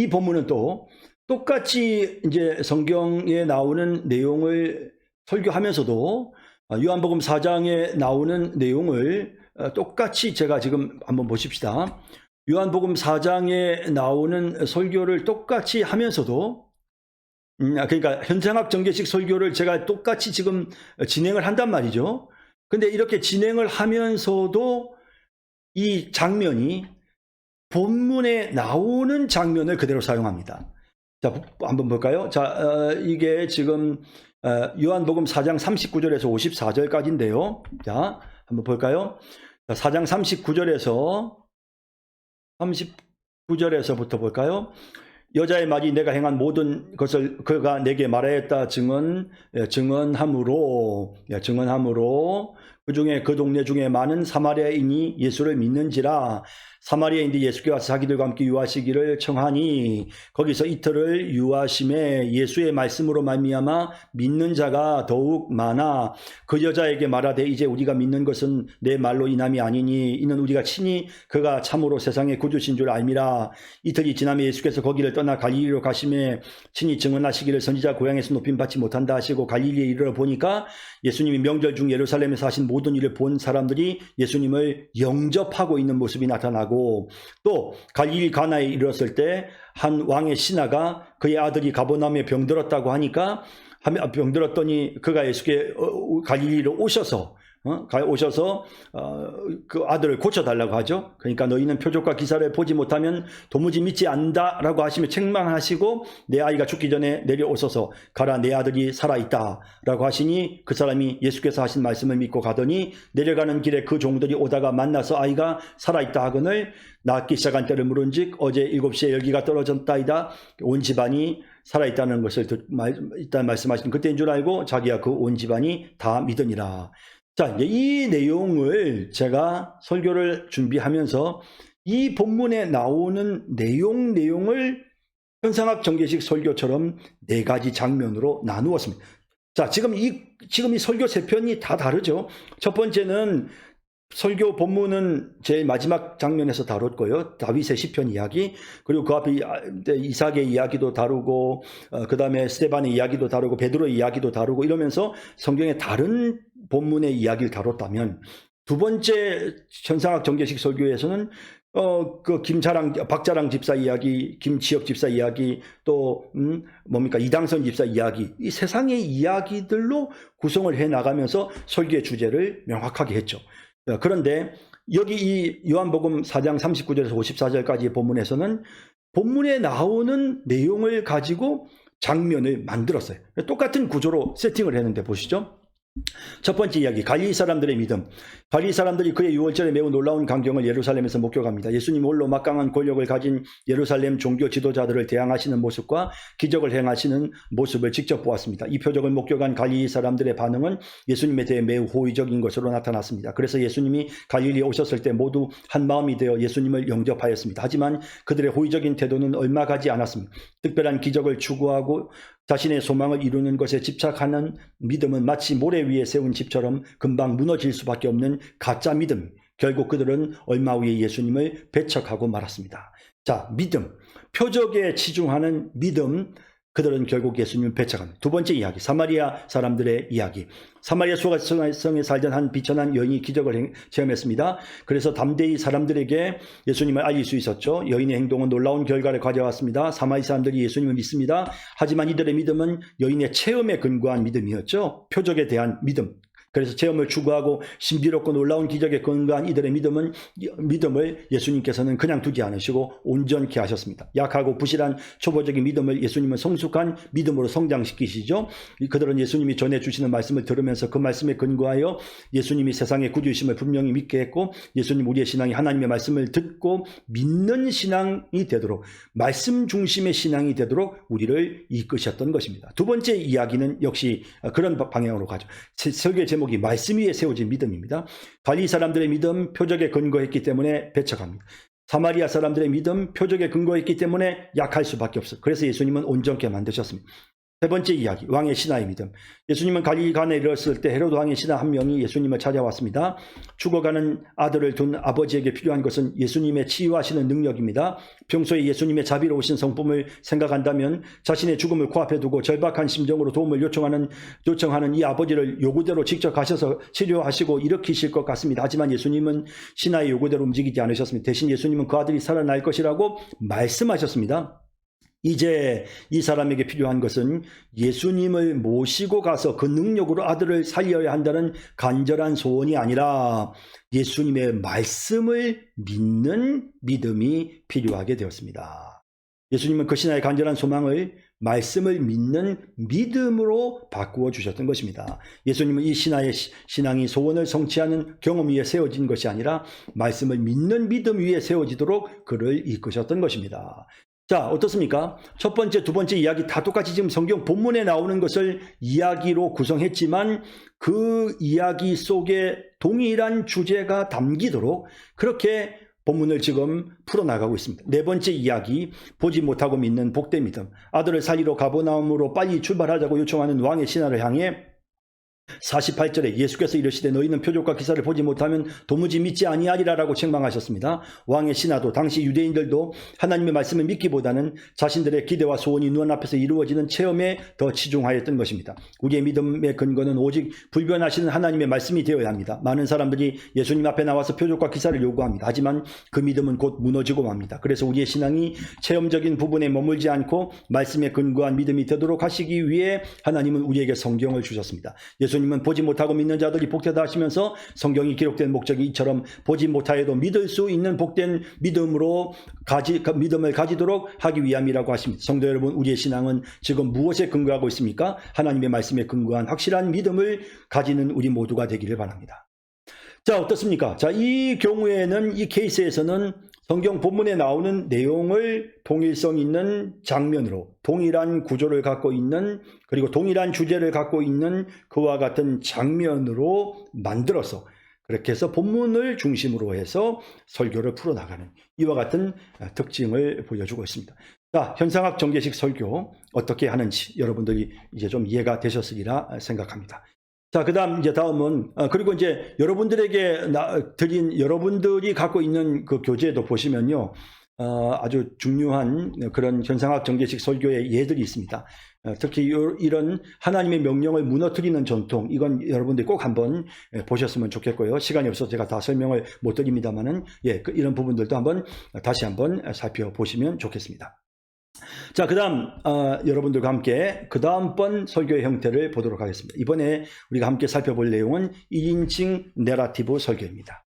본문은 또 똑같이 이제 성경에 나오는 내용을 설교하면서도 요한복음 4장에 나오는 내용을 똑같이 제가 지금 한번 보십시다. 요한복음 4장에 나오는 설교를 똑같이 하면서도 그러니까 현상학 전개식 설교를 제가 똑같이 지금 진행을 한단 말이죠. 근데 이렇게 진행을 하면서도 이 장면이 본문에 나오는 장면을 그대로 사용합니다. 자, 한번 볼까요? 자, 이게 지금 요한복음 4장 39절에서 54절까지인데요. 자, 한번 볼까요? 자, 4장 39절에서부터 볼까요? 여자의 말이 내가 행한 모든 것을 그가 내게 말하였다 증언함으로 그 중에 그 동네 중에 많은 사마리아인이 예수를 믿는지라. 사마리아인들이 예수께 와서 자기들과 함께 유하시기를 청하니 거기서 이틀을 유하심에 예수의 말씀으로 말미암아 믿는 자가 더욱 많아. 그 여자에게 말하되 이제 우리가 믿는 것은 내 말로 인함이 아니니 이는 우리가 친히 그가 참으로 세상의 구주신 줄 알미라. 이틀이 지나며 예수께서 거기를 떠나 갈릴리로 가심에 친히 증언하시기를 선지자 고향에서 높임 받지 못한다 하시고 갈릴리에 이르러 보니까 예수님이 명절 중 예루살렘에서 하신 모든 일을 본 사람들이 예수님을 영접하고 있는 모습이 나타나고, 또 갈릴리 가나에 이르렀을 때 한 왕의 신하가 그의 아들이 가버나움에 병들었다고 하니까 병들었더니 그가 예수께 갈릴리로 오셔서 그 아들을 고쳐달라고 하죠. 그러니까 너희는 표적과 기사를 보지 못하면 도무지 믿지 않는다라고 하시며 책망하시고 내 아이가 죽기 전에 내려오소서 가라 내 아들이 살아있다 라고 하시니 그 사람이 예수께서 하신 말씀을 믿고 가더니 내려가는 길에 그 종들이 오다가 만나서 아이가 살아있다 하거늘 낫기 시작한 때를 물은즉 어제 7시에 열기가 떨어졌다이다. 온 집안이 살아있다는 것을 일단 말씀하시는 그때인 줄 알고 자기와 그 온 집안이 다 믿으니라. 자, 이제 이 내용을 제가 설교를 준비하면서 이 본문에 나오는 내용을 현상학 전개식 설교처럼 4가지 장면으로 나누었습니다. 자, 지금 이 설교 3편이 다 다르죠. 첫 번째는 설교 본문은 제일 마지막 장면에서 다뤘고요. 다윗의 시편 이야기, 그리고 그 앞에 이삭의 이야기도 다루고, 그 다음에 스데반의 이야기도 다루고, 베드로의 이야기도 다루고 이러면서 성경의 다른 본문의 이야기를 다뤘다면, 두 번째 현상학 정개식 설교에서는 그 박자랑 집사 이야기, 김지혁 집사 이야기, 또 이당선 집사 이야기, 이 세상의 이야기들로 구성을 해 나가면서 설교의 주제를 명확하게 했죠. 그런데 여기 이 요한복음 4장 39절에서 54절까지의 본문에서는 본문에 나오는 내용을 가지고 장면을 만들었어요. 똑같은 구조로 세팅을 했는데 보시죠. 첫 번째 이야기, 갈릴리 사람들의 믿음. 갈릴리 사람들이 그의 유월절에 매우 놀라운 광경을 예루살렘에서 목격합니다. 예수님 홀로 막강한 권력을 가진 예루살렘 종교 지도자들을 대항하시는 모습과 기적을 행하시는 모습을 직접 보았습니다. 이 표적을 목격한 갈릴리 사람들의 반응은 예수님에 대해 매우 호의적인 것으로 나타났습니다. 그래서 예수님이 갈릴리에 오셨을 때 모두 한 마음이 되어 예수님을 영접하였습니다. 하지만 그들의 호의적인 태도는 얼마 가지 않았습니다. 특별한 기적을 추구하고 자신의 소망을 이루는 것에 집착하는 믿음은 마치 모래 위에 세운 집처럼 금방 무너질 수밖에 없는 가짜 믿음. 결국 그들은 얼마 후에 예수님을 배척하고 말았습니다. 자, 믿음. 표적에 치중하는 믿음. 그들은 결국 예수님을 배척합니다. 두 번째 이야기, 사마리아 사람들의 이야기. 사마리아 소가성에 살던 한 비천한 여인이 기적을 체험했습니다. 그래서 담대히 사람들에게 예수님을 알릴 수 있었죠. 여인의 행동은 놀라운 결과를 가져왔습니다. 사마리아 사람들이 예수님을 믿습니다. 하지만 이들의 믿음은 여인의 체험에 근거한 믿음이었죠. 표적에 대한 믿음. 그래서 체험을 추구하고 신비롭고 놀라운 기적에 근거한 이들의 믿음을 예수님께서는 그냥 두지 않으시고 온전케 하셨습니다. 약하고 부실한 초보적인 믿음을 예수님은 성숙한 믿음으로 성장시키시죠. 그들은 예수님이 전해주시는 말씀을 들으면서 그 말씀에 근거하여 예수님이 세상의 구주이심을 분명히 믿게 했고, 예수님 우리의 신앙이 하나님의 말씀을 듣고 믿는 신앙이 되도록, 말씀 중심의 신앙이 되도록 우리를 이끄셨던 것입니다. 두 번째 이야기는 역시 그런 방향으로 가죠. 설교의 제목이 말씀 위에 세워진 믿음입니다. 갈릴리 사람들의 믿음, 표적에 근거했기 때문에 배척합니다. 사마리아 사람들의 믿음, 표적에 근거했기 때문에 약할 수밖에 없어요. 그래서 예수님은 온전케 만드셨습니다. 세 번째 이야기, 왕의 신하의 믿음. 예수님은 갈릴리 간에 이르렀을 때 헤로드 왕의 신하 한 명이 예수님을 찾아왔습니다. 죽어가는 아들을 둔 아버지에게 필요한 것은 예수님의 치유하시는 능력입니다. 평소에 예수님의 자비로우신 성품을 생각한다면 자신의 죽음을 코앞에 두고 절박한 심정으로 도움을 요청하는 이 아버지를 요구대로 직접 가셔서 치료하시고 일으키실 것 같습니다. 하지만 예수님은 신하의 요구대로 움직이지 않으셨습니다. 대신 예수님은 그 아들이 살아날 것이라고 말씀하셨습니다. 이제 이 사람에게 필요한 것은 예수님을 모시고 가서 그 능력으로 아들을 살려야 한다는 간절한 소원이 아니라 예수님의 말씀을 믿는 믿음이 필요하게 되었습니다. 예수님은 그 신하의 간절한 소망을 말씀을 믿는 믿음으로 바꾸어 주셨던 것입니다. 예수님은 이 신하의 신앙이 소원을 성취하는 경험 위에 세워진 것이 아니라 말씀을 믿는 믿음 위에 세워지도록 그를 이끄셨던 것입니다. 자, 어떻습니까? 첫 번째, 두 번째 이야기 다 똑같이 지금 성경 본문에 나오는 것을 이야기로 구성했지만 그 이야기 속에 동일한 주제가 담기도록 그렇게 본문을 지금 풀어나가고 있습니다. 네 번째 이야기, 보지 못하고 믿는 복된 믿음. 아들을 살리러 가버나움으로 빨리 출발하자고 요청하는 왕의 신하를 향해 48절에 예수께서 이르시되 너희는 표적과 기사를 보지 못하면 도무지 믿지 아니하리라라고 책망하셨습니다. 왕의 신하도 당시 유대인들도 하나님의 말씀을 믿기보다는 자신들의 기대와 소원이 눈앞에서 이루어지는 체험에 더 치중하였던 것입니다. 우리의 믿음의 근거는 오직 불변하시는 하나님의 말씀이 되어야 합니다. 많은 사람들이 예수님 앞에 나와서 표적과 기사를 요구합니다. 하지만 그 믿음은 곧 무너지고 맙니다. 그래서 우리의 신앙이 체험적인 부분에 머물지 않고 말씀에 근거한 믿음이 되도록 하시기 위해 하나님은 우리에게 성경을 주셨습니다. 예수님은 보지 못하고 믿는 자들이 복되다 하시면서 성경이 기록된 목적이 이처럼 보지 못하여도 믿을 수 있는 복된 믿음을 가지도록 하기 위함이라고 하십니다. 성도 여러분, 우리의 신앙은 지금 무엇에 근거하고 있습니까? 하나님의 말씀에 근거한 확실한 믿음을 가지는 우리 모두가 되기를 바랍니다. 자, 어떻습니까? 자, 이 경우에는, 이 케이스에서는 성경 본문에 나오는 내용을 동일성 있는 장면으로, 동일한 구조를 갖고 있는, 그리고 동일한 주제를 갖고 있는 그와 같은 장면으로 만들어서 그렇게 해서 본문을 중심으로 해서 설교를 풀어나가는 이와 같은 특징을 보여주고 있습니다. 자, 현상학 정개식 설교 어떻게 하는지 여러분들이 이제 좀 이해가 되셨으리라 생각합니다. 자, 그다음 이제 다음은 그리고 이제 여러분들에게 여러분들이 갖고 있는 그 교재도 보시면요. 아주 중요한 그런 현상학 정제식 설교의 예들이 있습니다. 특히 이런 하나님의 명령을 무너뜨리는 전통, 이건 여러분들이 꼭 한번 보셨으면 좋겠고요. 시간이 없어서 제가 다 설명을 못 드립니다만은, 이런 부분들도 다시 한번 살펴보시면 좋겠습니다. 자, 그다음 여러분들과 함께 그 다음번 설교의 형태를 보도록 하겠습니다. 이번에 우리가 함께 살펴볼 내용은 1인칭 내러티브 설교입니다.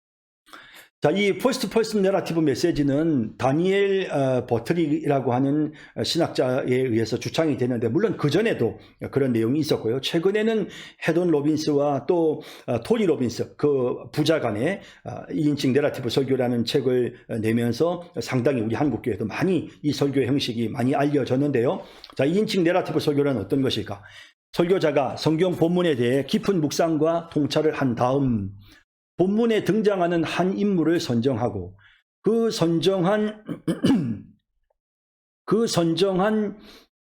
자, 이 퍼스트 퍼슨 내러티브 메시지는 다니엘 버틀이라고 하는 신학자에 의해서 주창이 되는데, 물론 그전에도 그런 내용이 있었고요. 최근에는 헤돈 로빈스와 또 토니 로빈스, 그 부자 간의 2인칭 내러티브 설교라는 책을 내면서 상당히 우리 한국교회도 많이 이 설교의 형식이 많이 알려졌는데요. 자, 2인칭 내러티브 설교는 어떤 것일까? 설교자가 성경 본문에 대해 깊은 묵상과 통찰을 한 다음 본문에 등장하는 한 인물을 선정하고 그 선정한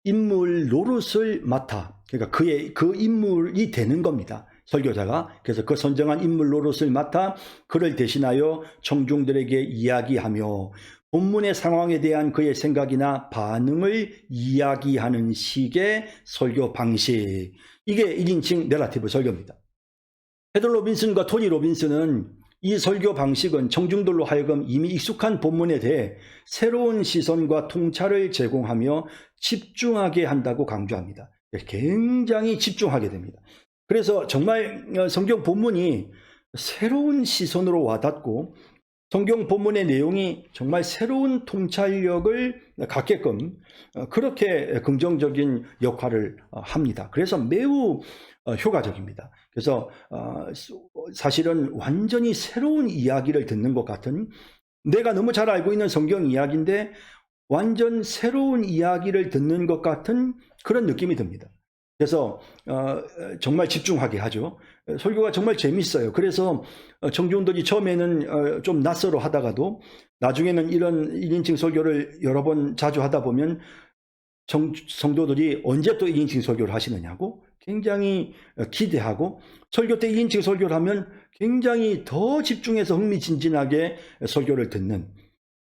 인물 노릇을 맡아, 그러니까 그 인물이 되는 겁니다. 설교자가. 그래서 그 선정한 인물 노릇을 맡아 그를 대신하여 청중들에게 이야기하며 본문의 상황에 대한 그의 생각이나 반응을 이야기하는 식의 설교 방식. 이게 1인칭 내러티브 설교입니다. 헤돈 로빈슨과 토니 로빈슨은 이 설교 방식은 청중들로 하여금 이미 익숙한 본문에 대해 새로운 시선과 통찰을 제공하며 집중하게 한다고 강조합니다. 굉장히 집중하게 됩니다. 그래서 정말 성경 본문이 새로운 시선으로 와닿고 성경 본문의 내용이 정말 새로운 통찰력을 갖게끔 그렇게 긍정적인 역할을 합니다. 그래서 매우 효과적입니다. 그래서 사실은 완전히 새로운 이야기를 듣는 것 같은, 내가 너무 잘 알고 있는 성경 이야기인데 완전 새로운 이야기를 듣는 것 같은 그런 느낌이 듭니다. 그래서 정말 집중하게 하죠. 설교가 정말 재밌어요. 그래서 청중들이 처음에는 좀 낯설어 하다가도 나중에는 이런 1인칭 설교를 여러 번 자주 하다 보면 성도들이 언제 또 1인칭 설교를 하시느냐고 굉장히 기대하고, 설교 때 1인칭 설교를 하면 굉장히 더 집중해서 흥미진진하게 설교를 듣는,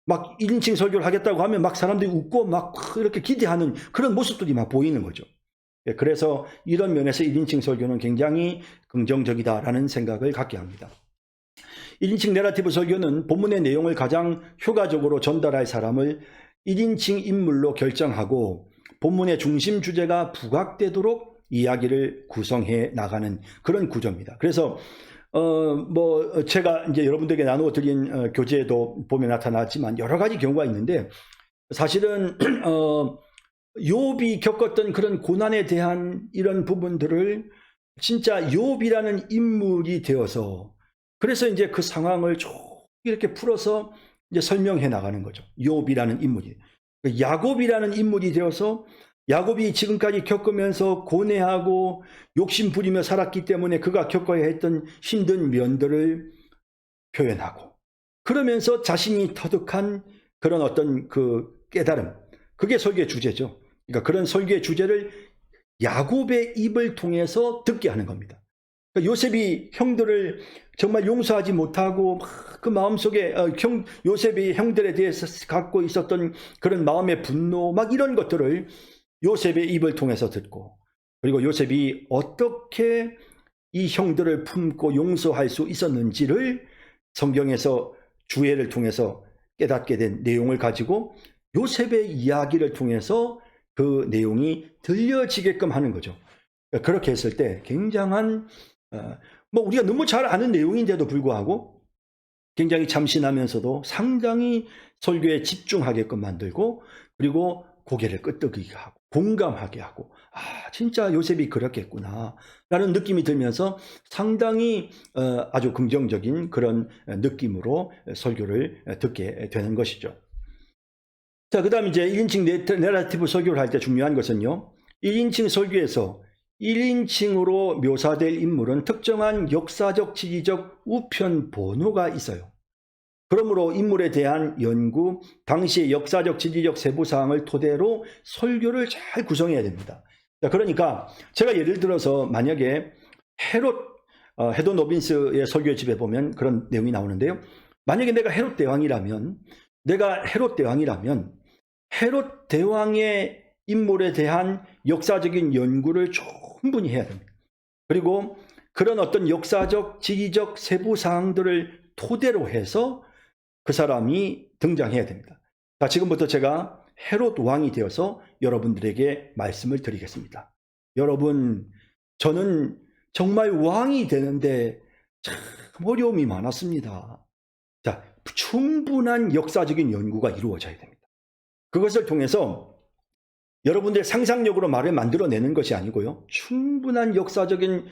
막 1인칭 설교를 하겠다고 하면 막 사람들이 웃고 막 이렇게 기대하는 그런 모습들이 막 보이는 거죠. 그래서 이런 면에서 1인칭 설교는 굉장히 긍정적이다라는 생각을 갖게 합니다. 1인칭 내러티브 설교는 본문의 내용을 가장 효과적으로 전달할 사람을 1인칭 인물로 결정하고 본문의 중심 주제가 부각되도록 이야기를 구성해 나가는 그런 구조입니다. 그래서 제가 이제 여러분들에게 나누어 드린 교재에도 보면 나타나지만 여러 가지 경우가 있는데, 사실은 욥이 겪었던 그런 고난에 대한 이런 부분들을 진짜 욥이라는 인물이 되어서, 그래서 이제 그 상황을 쭉 이렇게 풀어서 이제 설명해 나가는 거죠. 욥이라는 인물이. 야곱이라는 인물이 되어서 야곱이 지금까지 겪으면서 고뇌하고 욕심 부리며 살았기 때문에 그가 겪어야 했던 힘든 면들을 표현하고, 그러면서 자신이 터득한 그런 어떤 그 깨달음, 그게 설교의 주제죠. 그러니까 그런 설교의 주제를 야곱의 입을 통해서 듣게 하는 겁니다. 그러니까 요셉이 형들을 정말 용서하지 못하고 그 마음속에 요셉이 형들에 대해서 갖고 있었던 그런 마음의 분노, 막 이런 것들을 요셉의 입을 통해서 듣고, 그리고 요셉이 어떻게 이 형들을 품고 용서할 수 있었는지를 성경에서 주예를 통해서 깨닫게 된 내용을 가지고 요셉의 이야기를 통해서 그 내용이 들려지게끔 하는 거죠. 그렇게 했을 때 굉장한 우리가 너무 잘 아는 내용인데도 불구하고 굉장히 참신하면서도 상당히 설교에 집중하게끔 만들고, 그리고 고개를 끄덕이게 하고 공감하게 하고, 진짜 요셉이 그렇겠구나 라는 느낌이 들면서 상당히 아주 긍정적인 그런 느낌으로 설교를 듣게 되는 것이죠. 자, 그 다음 이제 1인칭 내러티브 설교를 할 때 중요한 것은요, 1인칭 설교에서 1인칭으로 묘사될 인물은 특정한 역사적, 지리적 우편 번호가 있어요. 그러므로 인물에 대한 연구, 당시의 역사적, 지리적 세부사항을 토대로 설교를 잘 구성해야 됩니다. 자, 그러니까 제가 예를 들어서 만약에 헤롯 노빈스의 설교 집에 보면 그런 내용이 나오는데요. 만약에 내가 헤롯 대왕이라면 헤롯 대왕의 인물에 대한 역사적인 연구를 충분히 해야 됩니다. 그리고 그런 어떤 역사적, 지리적 세부 사항들을 토대로 해서 그 사람이 등장해야 됩니다. 자, 지금부터 제가 헤롯 왕이 되어서 여러분들에게 말씀을 드리겠습니다. 여러분, 저는 정말 왕이 되는데 참 어려움이 많았습니다. 자, 충분한 역사적인 연구가 이루어져야 됩니다. 그것을 통해서 여러분들의 상상력으로 말을 만들어내는 것이 아니고요. 충분한 역사적인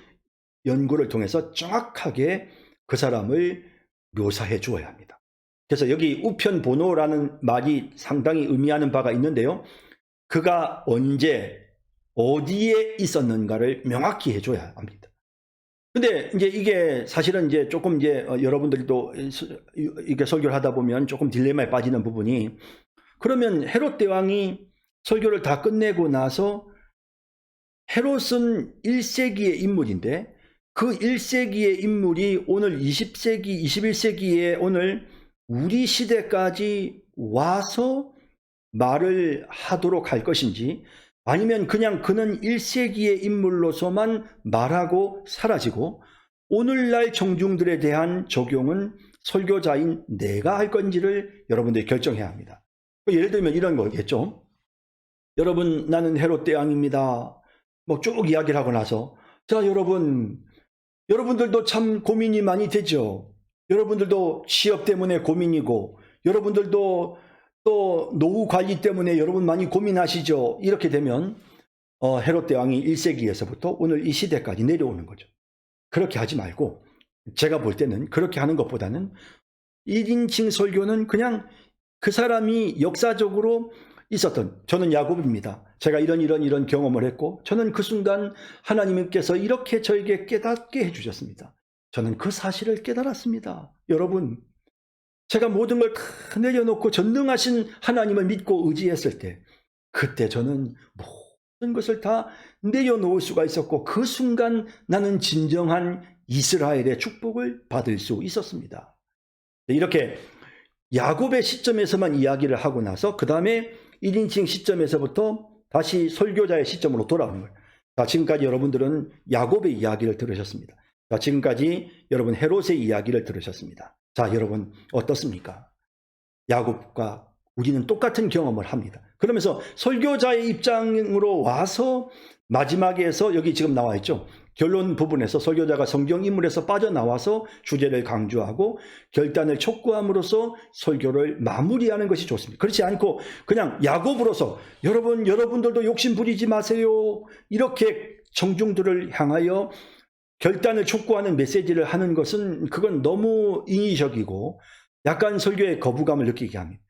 연구를 통해서 정확하게 그 사람을 묘사해 주어야 합니다. 그래서 여기 우편번호라는 말이 상당히 의미하는 바가 있는데요. 그가 언제 어디에 있었는가를 명확히 해줘야 합니다. 근데 이제 이게 사실은 이제 조금 이제 여러분들도 이게 설교를 하다 보면 조금 딜레마에 빠지는 부분이, 그러면 헤롯 대왕이 설교를 다 끝내고 나서 헤롯은 1세기의 인물인데 그 1세기의 인물이 오늘 20세기, 21세기에 오늘 우리 시대까지 와서 말을 하도록 할 것인지, 아니면 그냥 그는 1세기의 인물로서만 말하고 사라지고 오늘날 청중들에 대한 적용은 설교자인 내가 할 건지를 여러분들이 결정해야 합니다. 예를 들면 이런 거겠죠. 여러분, 나는 헤롯 대왕입니다. 뭐 쭉 이야기를 하고 나서, 자, 여러분들도 참 고민이 많이 되죠. 여러분들도 취업 때문에 고민이고, 여러분들도 또 노후 관리 때문에 여러분 많이 고민하시죠. 이렇게 되면 헤롯 대왕이 1세기에서부터 오늘 이 시대까지 내려오는 거죠. 그렇게 하지 말고, 제가 볼 때는 그렇게 하는 것보다는 1인칭 설교는 그냥 그 사람이 역사적으로 있었던, 저는 야곱입니다. 제가 이런 경험을 했고, 저는 그 순간 하나님께서 이렇게 저에게 깨닫게 해주셨습니다. 저는 그 사실을 깨달았습니다. 여러분, 제가 모든 걸 다 내려놓고 전능하신 하나님을 믿고 의지했을 때, 그때 저는 모든 것을 다 내려놓을 수가 있었고, 그 순간 나는 진정한 이스라엘의 축복을 받을 수 있었습니다. 이렇게 야곱의 시점에서만 이야기를 하고 나서 그 다음에 1인칭 시점에서부터 다시 설교자의 시점으로 돌아오는 거예요. 자, 지금까지 여러분들은 야곱의 이야기를 들으셨습니다. 자, 지금까지 여러분 헤롯의 이야기를 들으셨습니다. 자, 여러분 어떻습니까? 야곱과 우리는 똑같은 경험을 합니다. 그러면서 설교자의 입장으로 와서 마지막에서 여기 지금 나와 있죠. 결론 부분에서 설교자가 성경 인물에서 빠져나와서 주제를 강조하고 결단을 촉구함으로써 설교를 마무리하는 것이 좋습니다. 그렇지 않고 그냥 야곱으로서 여러분들도 욕심 부리지 마세요, 이렇게 청중들을 향하여 결단을 촉구하는 메시지를 하는 것은, 그건 너무 인위적이고 약간 설교에 거부감을 느끼게 합니다.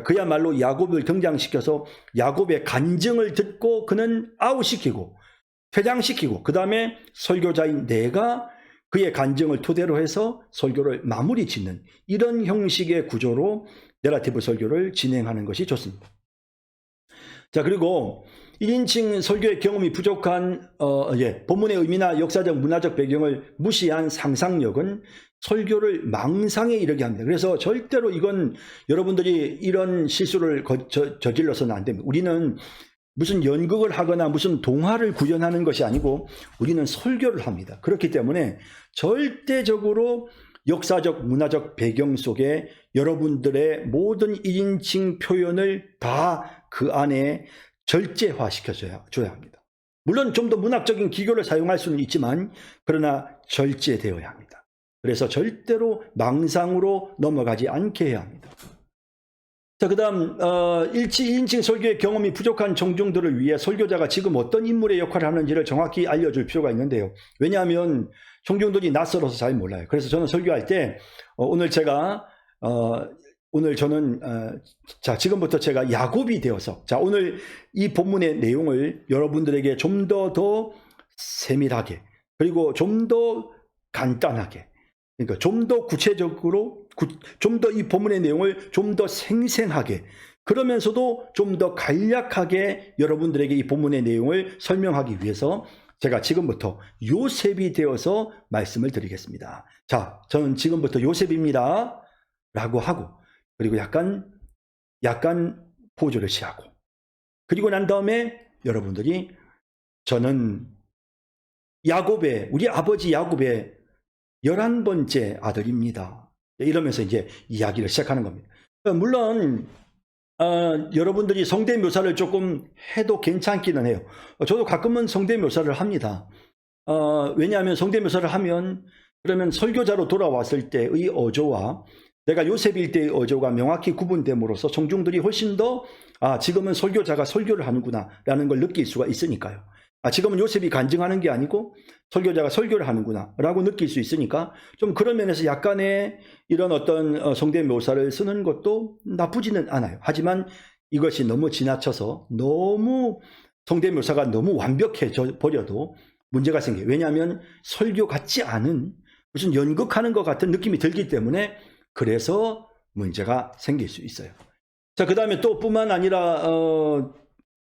그야말로 야곱을 등장시켜서 야곱의 간증을 듣고 그는 아웃시키고 퇴장시키고 그 다음에 설교자인 내가 그의 간증을 토대로 해서 설교를 마무리 짓는 이런 형식의 구조로 내러티브 설교를 진행하는 것이 좋습니다. 자, 그리고 1인칭 설교의 경험이 부족한 본문의 의미나 역사적 문화적 배경을 무시한 상상력은 설교를 망상에 이르게 합니다. 그래서 절대로 이건 여러분들이 이런 실수를 저질러서는 안 됩니다. 우리는 무슨 연극을 하거나 무슨 동화를 구현하는 것이 아니고 우리는 설교를 합니다. 그렇기 때문에 절대적으로 역사적 문화적 배경 속에 여러분들의 모든 1인칭 표현을 다 그 안에 절제화시켜줘야 합니다. 물론 좀 더 문학적인 기교를 사용할 수는 있지만 그러나 절제되어야 합니다. 그래서 절대로 망상으로 넘어가지 않게 해야 합니다. 자, 그 다음 1인칭 설교의 경험이 부족한 청중들을 위해 설교자가 지금 어떤 인물의 역할을 하는지를 정확히 알려줄 필요가 있는데요. 왜냐하면 청중들이 낯설어서 잘 몰라요. 그래서 저는 설교할 때 오늘 저는 지금부터 제가 야곱이 되어서, 자, 오늘 이 본문의 내용을 여러분들에게 좀 더 세밀하게, 그리고 좀 더 간단하게, 그러니까 좀 더 구체적으로, 좀 더 이 본문의 내용을 좀 더 생생하게, 그러면서도 좀 더 간략하게 여러분들에게 이 본문의 내용을 설명하기 위해서 제가 지금부터 요셉이 되어서 말씀을 드리겠습니다. 자, 저는 지금부터 요셉입니다. 라고 하고, 그리고 약간 포즈를 취하고, 그리고 난 다음에 여러분들이 저는 우리 아버지 야곱의 11번째 아들입니다. 이러면서 이제 이야기를 시작하는 겁니다. 물론 여러분들이 성대묘사를 조금 해도 괜찮기는 해요. 저도 가끔은 성대묘사를 합니다. 왜냐하면 성대묘사를 하면 그러면 설교자로 돌아왔을 때의 어조와 내가 요셉일 때의 어조가 명확히 구분됨으로써 청중들이 훨씬 더 지금은 설교자가 설교를 하는구나 라는 걸 느낄 수가 있으니까요. 지금은 요셉이 간증하는 게 아니고 설교자가 설교를 하는구나 라고 느낄 수 있으니까 좀 그런 면에서 약간의 이런 어떤 성대묘사를 쓰는 것도 나쁘지는 않아요. 하지만 이것이 너무 지나쳐서 너무 성대묘사가 너무 완벽해져 버려도 문제가 생겨요. 왜냐하면 설교 같지 않은 무슨 연극하는 것 같은 느낌이 들기 때문에 그래서 문제가 생길 수 있어요. 자, 그 다음에 또 뿐만 아니라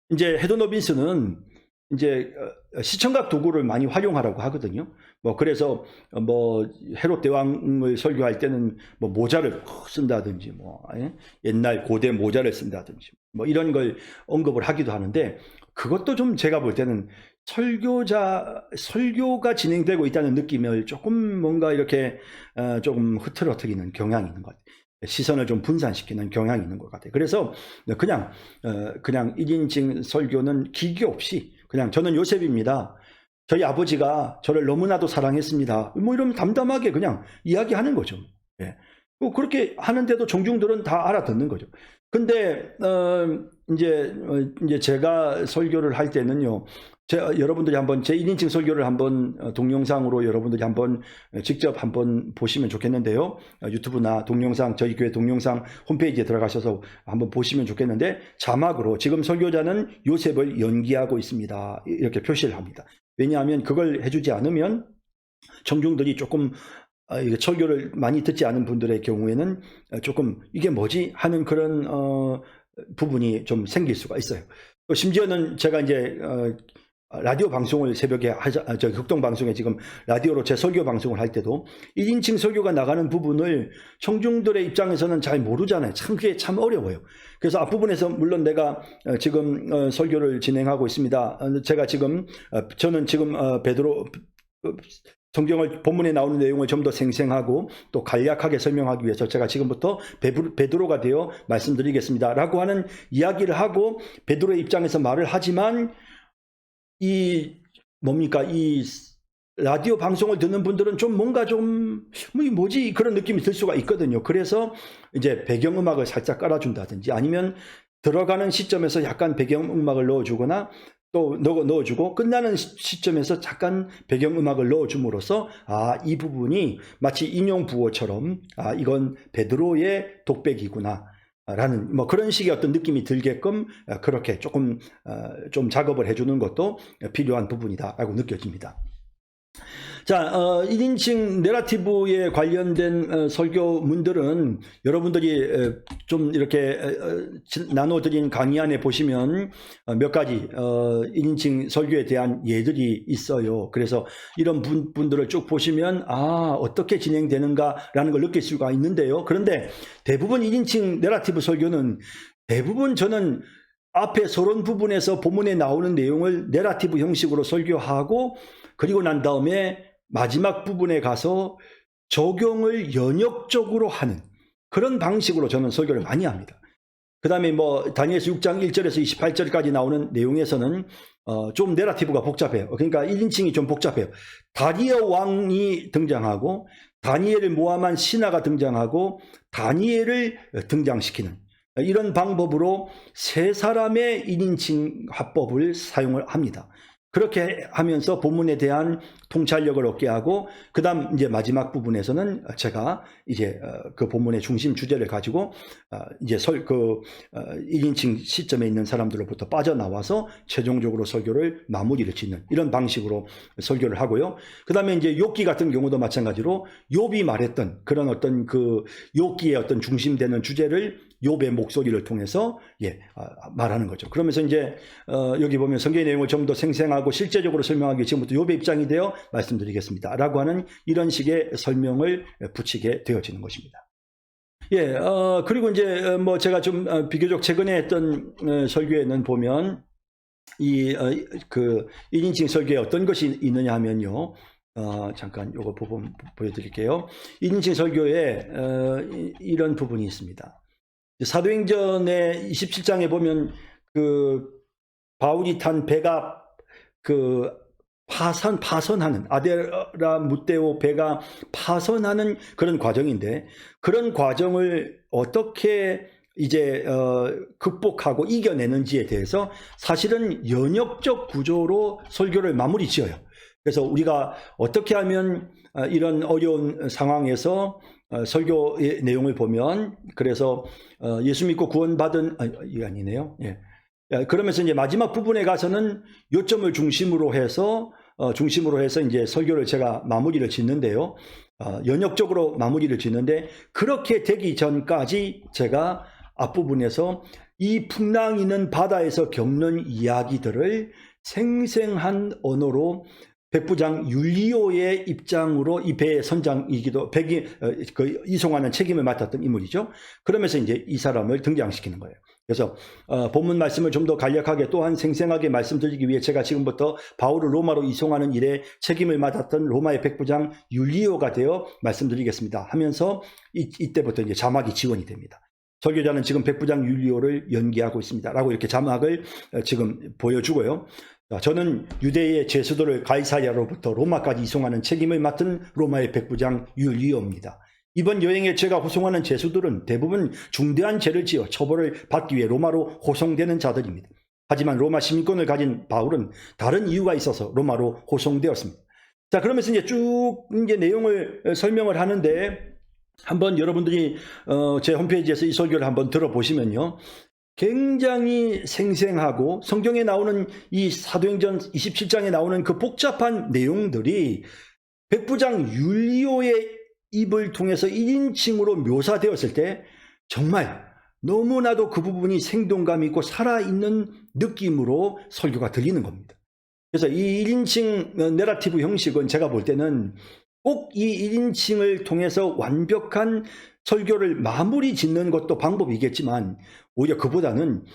이제 헤더 노빈스는 이제 시청각 도구를 많이 활용하라고 하거든요. 그래서 헤롯 대왕을 설교할 때는 모자를 쓴다든지 옛날 고대 모자를 쓴다든지 이런 걸 언급을 하기도 하는데, 그것도 좀 제가 볼 때는 설교가 진행되고 있다는 느낌을 조금 뭔가 이렇게 조금 흐트러뜨리는 경향이 있는 것 같아요. 시선을 좀 분산시키는 경향이 있는 것 같아요. 그래서 그냥 1인칭 설교는 기교 없이 그냥 저는 요셉입니다. 저희 아버지가 저를 너무나도 사랑했습니다. 이러면 담담하게 그냥 이야기하는 거죠. 예. 그렇게 하는데도 종중들은 다 알아듣는 거죠. 근데 이제 제가 설교를 할 때는요, 여러분들이 한번 제 1인칭 설교를 한번 동영상으로 여러분들이 한번 직접 한번 보시면 좋겠는데요. 유튜브나 동영상, 저희 교회 동영상 홈페이지에 들어가셔서 한번 보시면 좋겠는데, 자막으로 지금 설교자는 요셉을 연기하고 있습니다, 이렇게 표시를 합니다. 왜냐하면 그걸 해주지 않으면 청중들이 조금 설교를 많이 듣지 않은 분들의 경우에는 조금 이게 뭐지 하는 그런 부분이 좀 생길 수가 있어요. 심지어는 제가 이제 라디오 방송을 새벽에 극동 방송에 지금 라디오로 제 설교 방송을 할 때도 1인칭 설교가 나가는 부분을 청중들의 입장에서는 잘 모르잖아요. 참 그게 참 어려워요. 그래서 앞부분에서 물론 내가 지금 설교를 진행하고 있습니다. 저는 지금 베드로 성경을 본문에 나오는 내용을 좀 더 생생하고 또 간략하게 설명하기 위해서 제가 지금부터 베드로가 되어 말씀드리겠습니다 라고 하는 이야기를 하고 베드로의 입장에서 말을 하지만 이 라디오 방송을 듣는 분들은 좀 뭔가 좀 뭐지 그런 느낌이 들 수가 있거든요. 그래서 이제 배경음악을 살짝 깔아준다든지 아니면 들어가는 시점에서 약간 배경음악을 넣어주거나 또 넣어주고 끝나는 시점에서 잠깐 배경음악을 넣어줌으로써 이 부분이 마치 인용부호처럼 이건 베드로의 독백이구나 라는 그런 식의 어떤 느낌이 들게끔 그렇게 조금 좀 작업을 해주는 것도 필요한 부분이다 라고 느껴집니다. 자, 1인칭 내러티브에 관련된 설교문들은 여러분들이 좀 이렇게 나눠드린 강의 안에 보시면 몇 가지 1인칭 설교에 대한 예들이 있어요. 그래서 이런 분들을 쭉 보시면 어떻게 진행되는가라는 걸 느낄 수가 있는데요. 그런데 대부분 1인칭 내러티브 설교는 대부분 저는 앞에 서론 부분에서 본문에 나오는 내용을 내러티브 형식으로 설교하고 그리고 난 다음에 마지막 부분에 가서 적용을 연역적으로 하는 그런 방식으로 저는 설교를 많이 합니다. 그 다음에 다니엘서 6장 1절에서 28절까지 나오는 내용에서는 좀 내러티브가 복잡해요. 그러니까 1인칭이 좀 복잡해요. 다리어 왕이 등장하고 다니엘을 모함한 신하가 등장하고 다니엘을 등장시키는 이런 방법으로 세 사람의 1인칭 화법을 사용을 합니다. 그렇게 하면서 본문에 대한 통찰력을 얻게 하고 그다음 이제 마지막 부분에서는 제가 이제 그 본문의 중심 주제를 가지고 이제 1인칭 시점에 있는 사람들로부터 빠져나와서 최종적으로 설교를 마무리를 짓는 이런 방식으로 설교를 하고요. 그다음에 이제 욥기 같은 경우도 마찬가지로 욥이 말했던 그런 어떤 그 욥기의 어떤 중심되는 주제를 욥의 목소리를 통해서 말하는 거죠. 그러면서 이제 여기 보면 성경의 내용을 좀 더 생생하고 실제적으로 설명하기 위해 지금부터 욥의 입장이 되어 말씀드리겠습니다 라고 하는 이런 식의 설명을 붙이게 되어지는 것입니다. 그리고 이제 뭐 제가 좀 비교적 최근에 했던 설교에는 보면 그 1인칭 설교에 어떤 것이 있느냐 하면요. 잠깐 요거 부분 보여드릴게요. 1인칭 설교에 이런 부분이 있습니다. 사도행전의 27장에 보면 그 바울이 탄 배가 그 파선하는 아데라무테오 배가 파선하는 그런 과정인데, 그런 과정을 어떻게 이제 극복하고 이겨내는지에 대해서 사실은 연역적 구조로 설교를 마무리 지어요. 그래서 우리가 어떻게 하면 이런 어려운 상황에서 설교의 내용을 보면, 그래서 예수 믿고 구원받은 이게 아니네요. 그러면서 이제 마지막 부분에 가서는 요점을 중심으로 해서 이제 설교를 제가 마무리를 짓는데요. 연역적으로 마무리를 짓는데, 그렇게 되기 전까지 제가 앞부분에서 이 풍랑이는 바다에서 겪는 이야기들을 생생한 언어로 백부장 율리오의 입장으로 이 배의 선장이기도 백이 이송하는 책임을 맡았던 인물이죠. 그러면서 이제 이 사람을 등장시키는 거예요. 그래서 본문 말씀을 좀 더 간략하게 또한 생생하게 말씀드리기 위해 제가 지금부터 바울을 로마로 이송하는 일에 책임을 맡았던 로마의 백부장 율리오가 되어 말씀드리겠습니다 하면서 이때부터 이제 자막이 지원이 됩니다. 설교자는 지금 백부장 율리오를 연기하고 있습니다 라고 이렇게 자막을 지금 보여주고요. 저는 유대의 제수도를 가이사랴로부터 로마까지 이송하는 책임을 맡은 로마의 백부장 율리오입니다. 이번 여행에 제가 호송하는 제수들은 대부분 중대한 죄를 지어 처벌을 받기 위해 로마로 호송되는 자들입니다. 하지만 로마 시민권을 가진 바울은 다른 이유가 있어서 로마로 호송되었습니다. 자, 그러면서 이제 쭉 이제 내용을 설명을 하는데, 한번 여러분들이 제 홈페이지에서 이 설교를 한번 들어보시면요, 굉장히 생생하고 성경에 나오는 이 사도행전 27장에 나오는 그 복잡한 내용들이 백부장 율리오의 입을 통해서 1인칭으로 묘사되었을 때 정말 너무나도 그 부분이 생동감 있고 살아있는 느낌으로 설교가 들리는 겁니다. 그래서 이 1인칭 내러티브 형식은 제가 볼 때는 꼭 이 1인칭을 통해서 완벽한 설교를 마무리 짓는 것도 방법이겠지만, 오히려 그보다는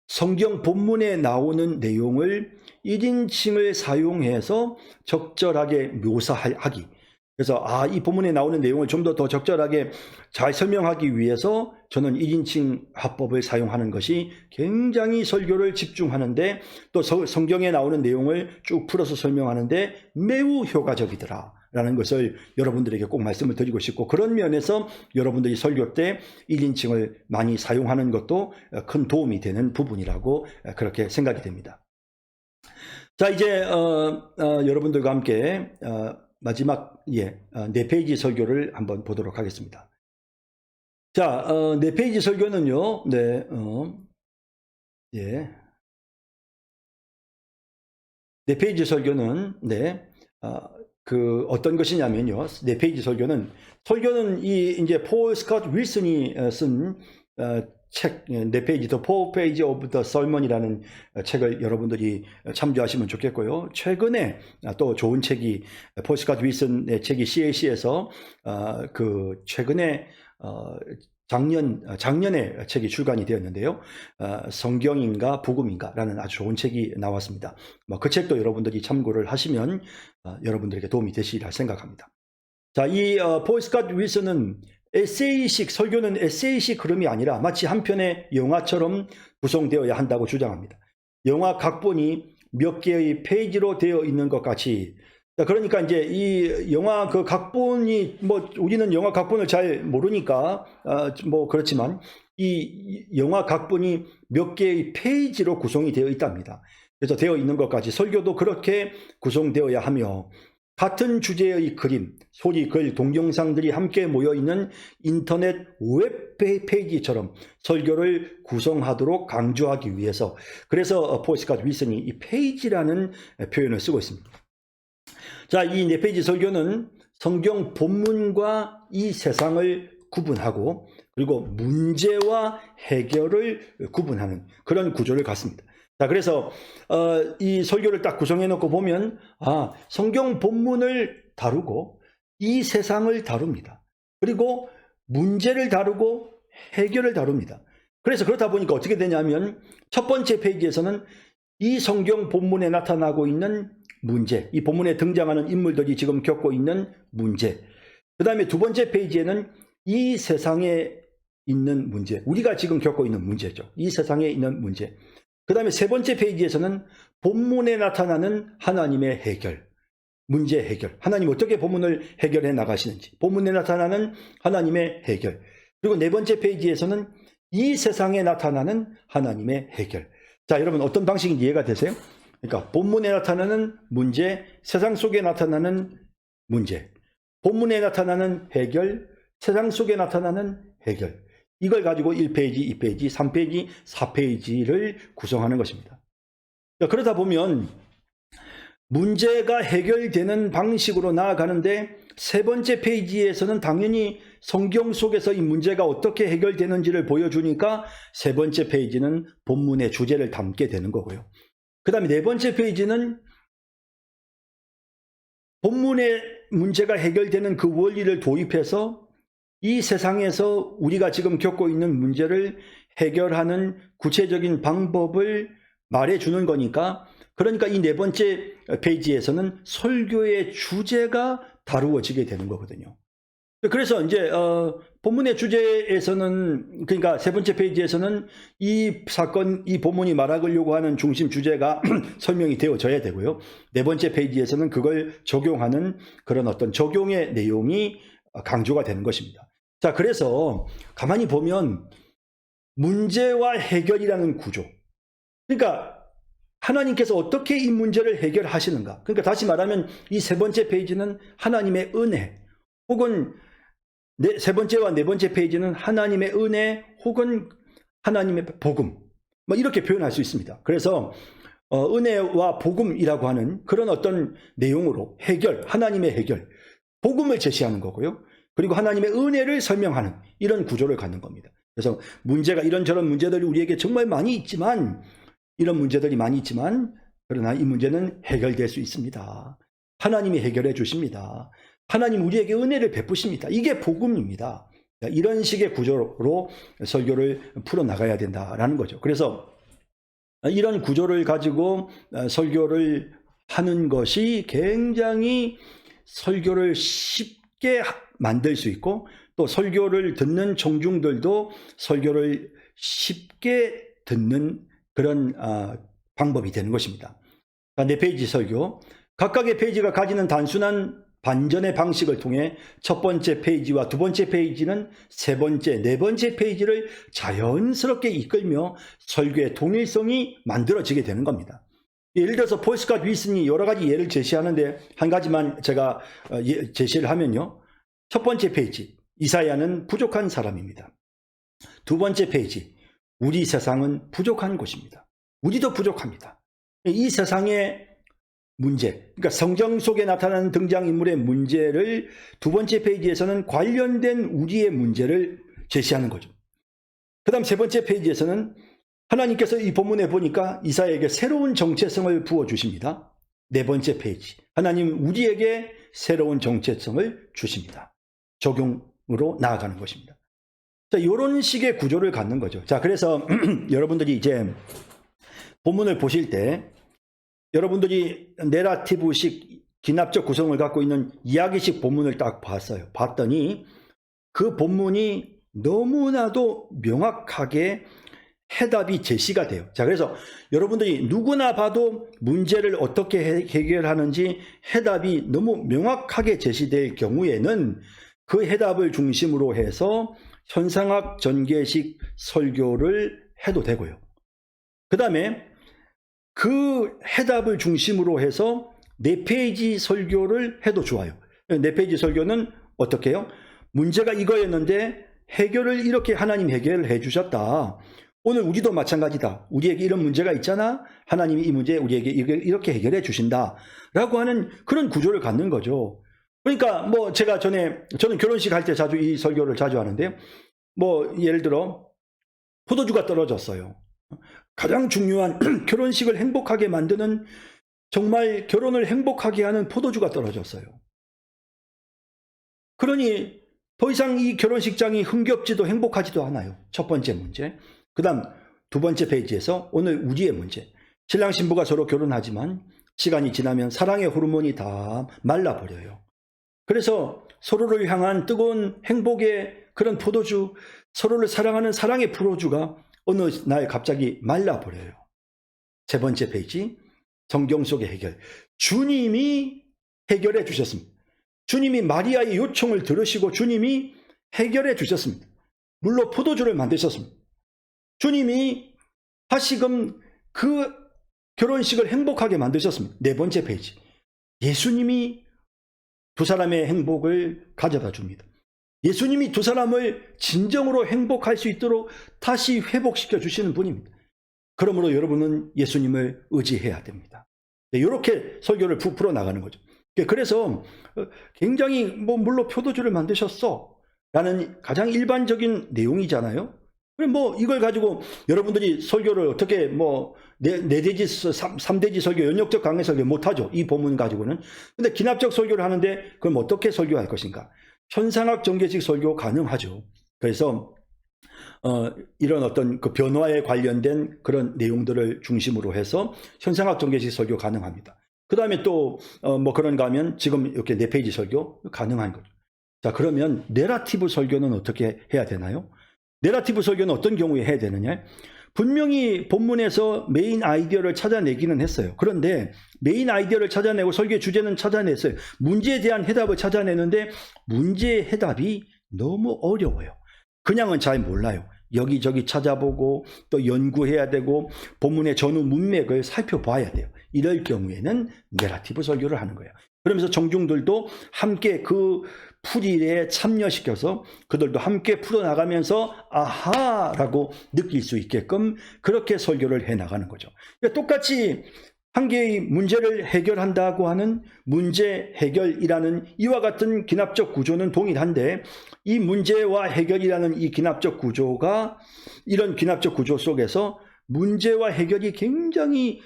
성경 본문에 나오는 내용을 1인칭을 사용해서 적절하게 묘사하기. 그래서 이 본문에 나오는 내용을 좀 더 적절하게 잘 설명하기 위해서 저는 1인칭 화법을 사용하는 것이 굉장히 설교를 집중하는데, 또 성경에 나오는 내용을 쭉 풀어서 설명하는데 매우 효과적이더라 라는 것을 여러분들에게 꼭 말씀을 드리고 싶고, 그런 면에서 여러분들이 설교 때 1인칭을 많이 사용하는 것도 큰 도움이 되는 부분이라고 그렇게 생각이 됩니다. 자, 이제 여러분들과 함께 마지막 4페이지 설교를 한번 보도록 하겠습니다. 자, 4페이지 설교는요, 4페이지 설교는 어떤 것이냐면요, 4페이지 설교는 이제 폴 스콧 윌슨이 쓴 책 4페이지, The 4 Page of the Sermon이라는 책을 여러분들이 참조하시면 좋겠고요. 최근에 또 좋은 책이 폴 스콧 윌슨의 책이 CAC에서 최근에 작년에 책이 출간이 되었는데요. 성경인가 복음인가 라는 아주 좋은 책이 나왔습니다. 그 책도 여러분들이 참고를 하시면 여러분들에게 도움이 되시리라 생각합니다. 자, 이 폴 스콧 윌슨은 설교는 에세이식 흐름이 아니라 마치 한 편의 영화처럼 구성되어야 한다고 주장합니다. 영화 각본이 몇 개의 페이지로 되어 있는 것 같이, 그러니까 이제 이 영화 그 각본이 우리는 영화 각본을 잘 모르니까 그렇지만 이 영화 각본이 몇 개의 페이지로 구성이 되어 있답니다. 그래서 되어 있는 것 같이 설교도 그렇게 구성되어야 하며, 같은 주제의 그림, 소리, 글, 동영상들이 함께 모여있는 인터넷 웹페이지처럼 설교를 구성하도록 강조하기 위해서, 그래서 폴 스콧 윌슨이 이 페이지라는 표현을 쓰고 있습니다. 자, 이 4페이지 설교는 성경 본문과 이 세상을 구분하고, 그리고 문제와 해결을 구분하는 그런 구조를 갖습니다. 자, 그래서 이 설교를 딱 구성해 놓고 보면 성경 본문을 다루고 이 세상을 다룹니다. 그리고 문제를 다루고 해결을 다룹니다. 그래서 그렇다 보니까 어떻게 되냐면 첫 번째 페이지에서는 이 성경 본문에 나타나고 있는 문제, 이 본문에 등장하는 인물들이 지금 겪고 있는 문제, 그 다음에 두 번째 페이지에는 이 세상에 있는 문제, 우리가 지금 겪고 있는 문제죠. 이 세상에 있는 문제. 그 다음에 세 번째 페이지에서는 본문에 나타나는 하나님의 해결, 문제 해결, 하나님 어떻게 본문을 해결해 나가시는지, 본문에 나타나는 하나님의 해결. 그리고 네 번째 페이지에서는 이 세상에 나타나는 하나님의 해결. 자, 여러분 어떤 방식인지 이해가 되세요? 그러니까 본문에 나타나는 문제, 세상 속에 나타나는 문제, 본문에 나타나는 해결, 세상 속에 나타나는 해결. 이걸 가지고 1페이지, 2페이지, 3페이지, 4페이지를 구성하는 것입니다. 그러다 보면 문제가 해결되는 방식으로 나아가는데 세 번째 페이지에서는 당연히 성경 속에서 이 문제가 어떻게 해결되는지를 보여주니까 세 번째 페이지는 본문의 주제를 담게 되는 거고요. 그 다음에 네 번째 페이지는 본문의 문제가 해결되는 그 원리를 도입해서 이 세상에서 우리가 지금 겪고 있는 문제를 해결하는 구체적인 방법을 말해주는 거니까, 그러니까 이 네 번째 페이지에서는 설교의 주제가 다루어지게 되는 거거든요. 그래서 이제 본문의 주제에서는, 그러니까 세 번째 페이지에서는 이 사건, 이 본문이 말하려고 하는 중심 주제가 설명이 되어져야 되고요. 네 번째 페이지에서는 그걸 적용하는 그런 어떤 적용의 내용이 강조가 되는 것입니다. 자, 그래서 가만히 보면 문제와 해결이라는 구조, 그러니까 하나님께서 어떻게 이 문제를 해결하시는가, 그러니까 다시 말하면 이 세 번째 페이지는 하나님의 은혜, 혹은 세 번째와 네 번째 페이지는 하나님의 은혜 혹은 하나님의 복음, 이렇게 표현할 수 있습니다. 그래서 은혜와 복음이라고 하는 그런 어떤 내용으로 해결, 하나님의 해결, 복음을 제시하는 거고요. 그리고 하나님의 은혜를 설명하는 이런 구조를 갖는 겁니다. 그래서 문제가 이런저런 문제들이 우리에게 정말 많이 있지만, 이런 문제들이 많이 있지만, 그러나 이 문제는 해결될 수 있습니다. 하나님이 해결해 주십니다. 하나님 우리에게 은혜를 베푸십니다. 이게 복음입니다. 이런 식의 구조로 설교를 풀어나가야 된다라는 거죠. 그래서 이런 구조를 가지고 설교를 하는 것이 굉장히 설교를 쉽게 만들 수 있고, 또 설교를 듣는 청중들도 설교를 쉽게 듣는 그런 방법이 되는 것입니다. 네 페이지 설교, 각각의 페이지가 가지는 단순한 반전의 방식을 통해 첫 번째 페이지와 두 번째 페이지는 세 번째, 네 번째 페이지를 자연스럽게 이끌며 설교의 통일성이 만들어지게 되는 겁니다. 예를 들어서 폴 스캇 윌슨이 여러 가지 예를 제시하는데 한 가지만 제가 제시를 하면요. 첫 번째 페이지, 이사야는 부족한 사람입니다. 두 번째 페이지, 우리 세상은 부족한 곳입니다. 우리도 부족합니다. 이 세상의 문제, 그러니까 성경 속에 나타나는 등장인물의 문제를 두 번째 페이지에서는 관련된 우리의 문제를 제시하는 거죠. 그 다음 세 번째 페이지에서는 하나님께서 이 본문에 보니까 이사야에게 새로운 정체성을 부어주십니다. 네 번째 페이지, 하나님 우리에게 새로운 정체성을 주십니다. 적용으로 나아가는 것입니다. 자, 이런 식의 구조를 갖는 거죠. 자, 그래서 여러분들이 이제 본문을 보실 때 여러분들이 내러티브식 기납적 구성을 갖고 있는 이야기식 본문을 딱 봤더니 그 본문이 너무나도 명확하게 해답이 제시가 돼요. 자, 그래서 여러분들이 누구나 봐도 문제를 어떻게 해결하는지 해답이 너무 명확하게 제시될 경우에는 그 해답을 중심으로 해서 현상학 전개식 설교를 해도 되고요. 그 다음에 그 해답을 중심으로 해서 네 페이지 설교를 해도 좋아요. 네 페이지 설교는 어떻게 해요? 문제가 이거였는데 해결을 이렇게 하나님 해결해 주셨다. 오늘 우리도 마찬가지다. 우리에게 이런 문제가 있잖아. 하나님이 이 문제 우리에게 이렇게 해결해 주신다. 라고 하는 그런 구조를 갖는 거죠. 그러니까 저는 결혼식 할 때 자주 이 설교를 자주 하는데요. 뭐 예를 들어 포도주가 떨어졌어요. 가장 중요한 결혼식을 행복하게 만드는, 정말 결혼을 행복하게 하는 포도주가 떨어졌어요. 그러니 더 이상 이 결혼식장이 흥겹지도 행복하지도 않아요. 첫 번째 문제. 그 다음 두 번째 페이지에서 오늘 우리의 문제. 신랑 신부가 서로 결혼하지만 시간이 지나면 사랑의 호르몬이 다 말라버려요. 그래서 서로를 향한 뜨거운 행복의 그런 포도주, 서로를 사랑하는 사랑의 포도주가 어느 날 갑자기 말라버려요. 세 번째 페이지, 성경 속의 해결. 주님이 해결해 주셨습니다. 주님이 마리아의 요청을 들으시고 주님이 해결해 주셨습니다. 물로 포도주를 만드셨습니다. 주님이 다시금 그 결혼식을 행복하게 만드셨습니다. 네 번째 페이지, 예수님이 두 사람의 행복을 가져다 줍니다. 예수님이 두 사람을 진정으로 행복할 수 있도록 다시 회복시켜 주시는 분입니다. 그러므로 여러분은 예수님을 의지해야 됩니다. 이렇게 설교를 풀어나가는 거죠. 그래서 굉장히 물로 포도주를 만드셨어 라는 가장 일반적인 내용이잖아요. 그럼 이걸 가지고 여러분들이 설교를 어떻게 네대지, 3대지 설교, 연역적 강해 설교 못하죠. 이 본문 가지고는. 근데 기납적 설교를 하는데 그럼 어떻게 설교할 것인가? 현상학 전개식 설교 가능하죠. 그래서 이런 어떤 그 변화에 관련된 그런 내용들을 중심으로 해서 현상학 전개식 설교 가능합니다. 그 다음에 또 그런가 하면 지금 이렇게 4페이지 설교 가능한 거죠. 자, 그러면 내러티브 설교는 어떻게 해야 되나요? 내러티브 설교는 어떤 경우에 해야 되느냐? 분명히 본문에서 메인 아이디어를 찾아내기는 했어요. 그런데 메인 아이디어를 찾아내고 설교의 주제는 찾아냈어요. 문제에 대한 해답을 찾아내는데 문제의 해답이 너무 어려워요. 그냥은 잘 몰라요. 여기저기 찾아보고 또 연구해야 되고 본문의 전후 문맥을 살펴봐야 돼요. 이럴 경우에는 내러티브 설교를 하는 거예요. 그러면서 청중들도 함께 그 풀이에 참여시켜서 그들도 함께 풀어나가면서 아하라고 느낄 수 있게끔 그렇게 설교를 해나가는 거죠. 그러니까 똑같이 한 개의 문제를 해결한다고 하는 문제 해결이라는 이와 같은 기납적 구조는 동일한데, 이 문제와 해결이라는 이 기납적 구조가, 이런 기납적 구조 속에서 문제와 해결이 굉장히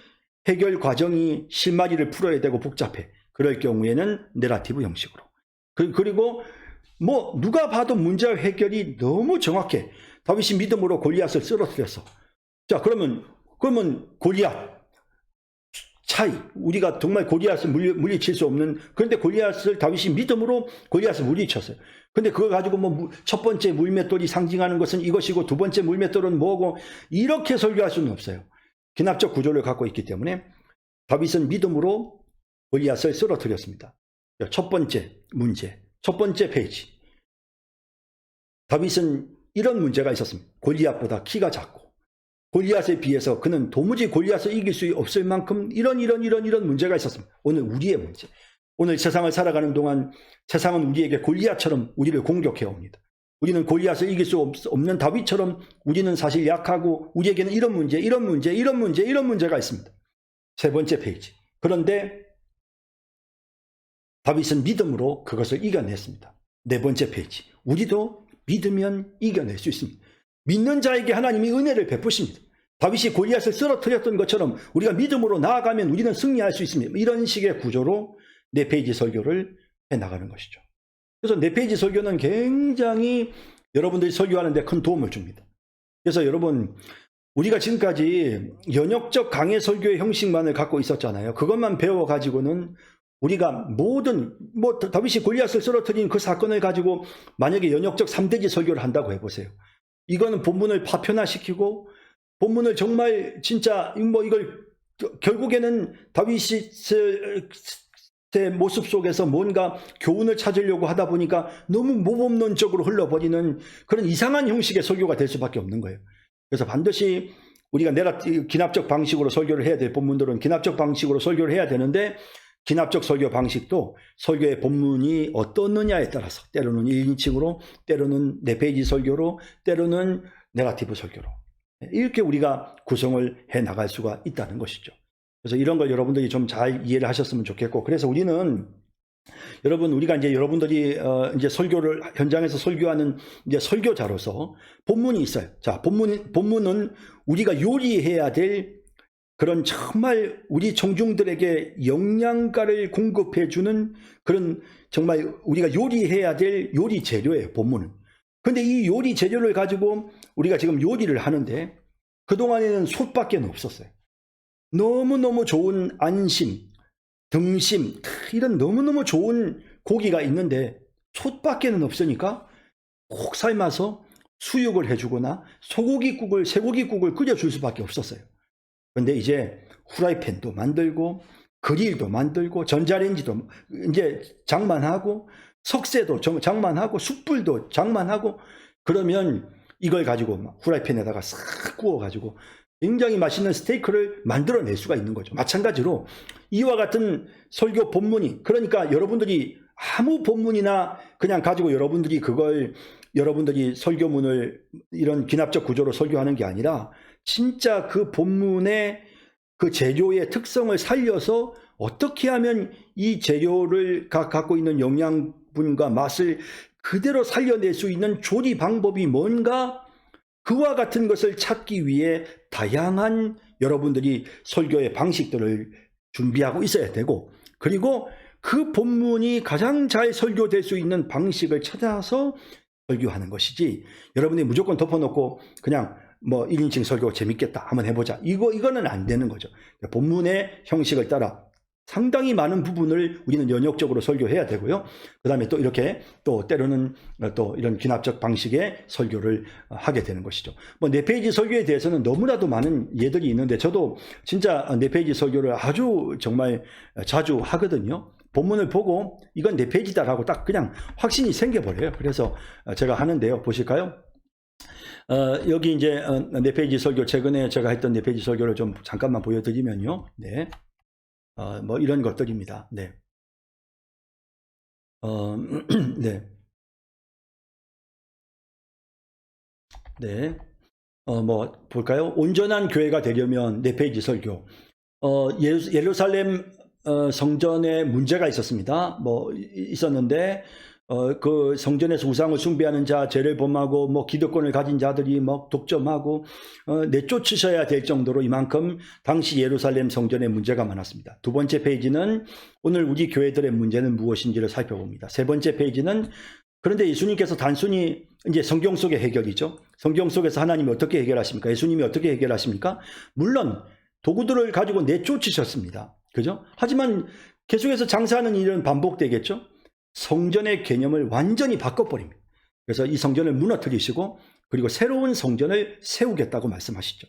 해결 과정이 실마리를 풀어야 되고 복잡해. 그럴 경우에는 내러티브 형식으로. 그리고 누가 봐도 문제와 해결이 너무 정확해. 다윗이 믿음으로 골리앗을 쓰러뜨렸어. 자, 그러면 골리앗 차이, 우리가 정말 골리앗을 물리칠 수 없는, 그런데 골리앗을 다윗이 믿음으로 골리앗을 물리쳤어요. 근데 그걸 가지고 첫 번째 물맷돌이 상징하는 것은 이것이고 두 번째 물맷돌은 뭐고, 이렇게 설교할 수는 없어요. 기납적 구조를 갖고 있기 때문에 다윗은 믿음으로 골리앗을 쓰러뜨렸습니다. 첫 번째 문제, 첫 번째 페이지. 다윗은 이런 문제가 있었습니다. 골리앗보다 키가 작고 골리앗에 비해서 그는 도무지 골리앗을 이길 수 없을 만큼 이런 문제가 있었습니다. 오늘 우리의 문제. 오늘 세상을 살아가는 동안 세상은 우리에게 골리앗처럼 우리를 공격해 옵니다. 우리는 골리앗을 이길 수 없는 다윗처럼 우리는 사실 약하고 우리에게는 이런 문제가 있습니다. 세 번째 페이지. 그런데 다윗은 믿음으로 그것을 이겨냈습니다. 네 번째 페이지. 우리도 믿으면 이겨낼 수 있습니다. 믿는 자에게 하나님이 은혜를 베푸십니다. 다윗이 골리앗을 쓰러뜨렸던 것처럼 우리가 믿음으로 나아가면 우리는 승리할 수 있습니다. 이런 식의 구조로 4페이지 설교를 해나가는 것이죠. 그래서 4페이지 설교는 굉장히 여러분들이 설교하는 데 큰 도움을 줍니다. 그래서 여러분, 우리가 지금까지 연역적 강해 설교의 형식만을 갖고 있었잖아요. 그것만 배워가지고는 우리가 모든 다윗이 골리앗을 쓰러뜨린 그 사건을 가지고 만약에 연역적 3대지 설교를 한다고 해보세요. 이거는 본문을 파편화시키고 본문을 정말 진짜 이걸 결국에는 다윗의 모습 속에서 뭔가 교훈을 찾으려고 하다 보니까 너무 모범론적으로 흘러버리는 그런 이상한 형식의 설교가 될 수밖에 없는 거예요. 그래서 반드시 우리가 기납적 방식으로 설교를 해야 될 본문들은 기납적 방식으로 설교를 해야 되는데, 기납적 설교 방식도 설교의 본문이 어떻느냐에 따라서 때로는 1인칭으로, 때로는 4페이지 설교로, 때로는 내러티브 설교로 이렇게 우리가 구성을 해나갈 수가 있다는 것이죠. 그래서 이런 걸 여러분들이 좀 잘 이해를 하셨으면 좋겠고, 그래서 우리는 여러분, 우리가 이제 여러분들이 이제 설교를 현장에서 설교하는 이제 설교자로서 본문이 있어요. 자, 본문은 우리가 요리해야 될 그런 정말 우리 청중들에게 영양가를 공급해 주는 그런 정말 우리가 요리해야 될 요리 재료예요, 본문은. 근데 이 요리 재료를 가지고 우리가 지금 요리를 하는데 그동안에는 솥밖에 없었어요. 너무너무 좋은 안심, 등심, 이런 너무너무 좋은 고기가 있는데 솥밖에는 없으니까 꼭 삶아서 수육을 해주거나 소고기국을, 쇠고기국을 끓여줄 수밖에 없었어요. 그런데 이제 후라이팬도 만들고 그릴도 만들고 전자레인지도 이제 장만하고 석쇠도 장만하고 숯불도 장만하고 그러면 이걸 가지고 후라이팬에다가 싹 구워가지고 굉장히 맛있는 스테이크를 만들어낼 수가 있는 거죠. 마찬가지로 이와 같은 설교 본문이, 그러니까 여러분들이 아무 본문이나 그냥 가지고 여러분들이 설교문을 이런 기납적 구조로 설교하는 게 아니라 진짜 그 본문의 그 재료의 특성을 살려서 어떻게 하면 이 재료를 갖고 있는 영양분과 맛을 그대로 살려낼 수 있는 조리 방법이 뭔가, 그와 같은 것을 찾기 위해 다양한 여러분들이 설교의 방식들을 준비하고 있어야 되고, 그리고 그 본문이 가장 잘 설교될 수 있는 방식을 찾아서 설교하는 것이지, 여러분이 무조건 덮어놓고 그냥 뭐 1인칭 설교 재밌겠다 한번 해보자, 이거는 안 되는 거죠. 본문의 형식을 따라 상당히 많은 부분을 우리는 연역적으로 설교해야 되고요. 그 다음에 또 이렇게 또 때로는 또 이런 기납적 방식의 설교를 하게 되는 것이죠. 뭐 4페이지 설교에 대해서는 너무나도 많은 예들이 있는데 저도 진짜 4페이지 설교를 아주 정말 자주 하거든요. 본문을 보고 이건 4페이지다라고 딱 그냥 확신이 생겨버려요. 그래서 제가 하는데요. 보실까요? 여기 이제 4페이지 설교, 최근에 제가 했던 4페이지 설교를 좀 잠깐만 보여드리면요. 네. 뭐 이런 것들입니다. 네. 네. 네. 뭐 볼까요? 온전한 교회가 되려면 4페이지 설교. 예루살렘 성전에 문제가 있었습니다. 뭐 있었는데 그 성전에서 우상을 숭배하는 자, 죄를 범하고 뭐 기득권을 가진 자들이 뭐 독점하고 내쫓으셔야 될 정도로 이만큼 당시 예루살렘 성전에 문제가 많았습니다. 2번째 페이지는 오늘 우리 교회들의 문제는 무엇인지를 살펴봅니다. 3번째 페이지는 그런데 예수님께서 단순히 이제 성경 속의 해결이죠. 성경 속에서 하나님이 어떻게 해결하십니까? 예수님이 어떻게 해결하십니까? 물론 도구들을 가지고 내쫓으셨습니다. 그죠? 하지만 계속해서 장사하는 일은 반복되겠죠? 성전의 개념을 완전히 바꿔버립니다. 그래서 이 성전을 무너뜨리시고 그리고 새로운 성전을 세우겠다고 말씀하시죠.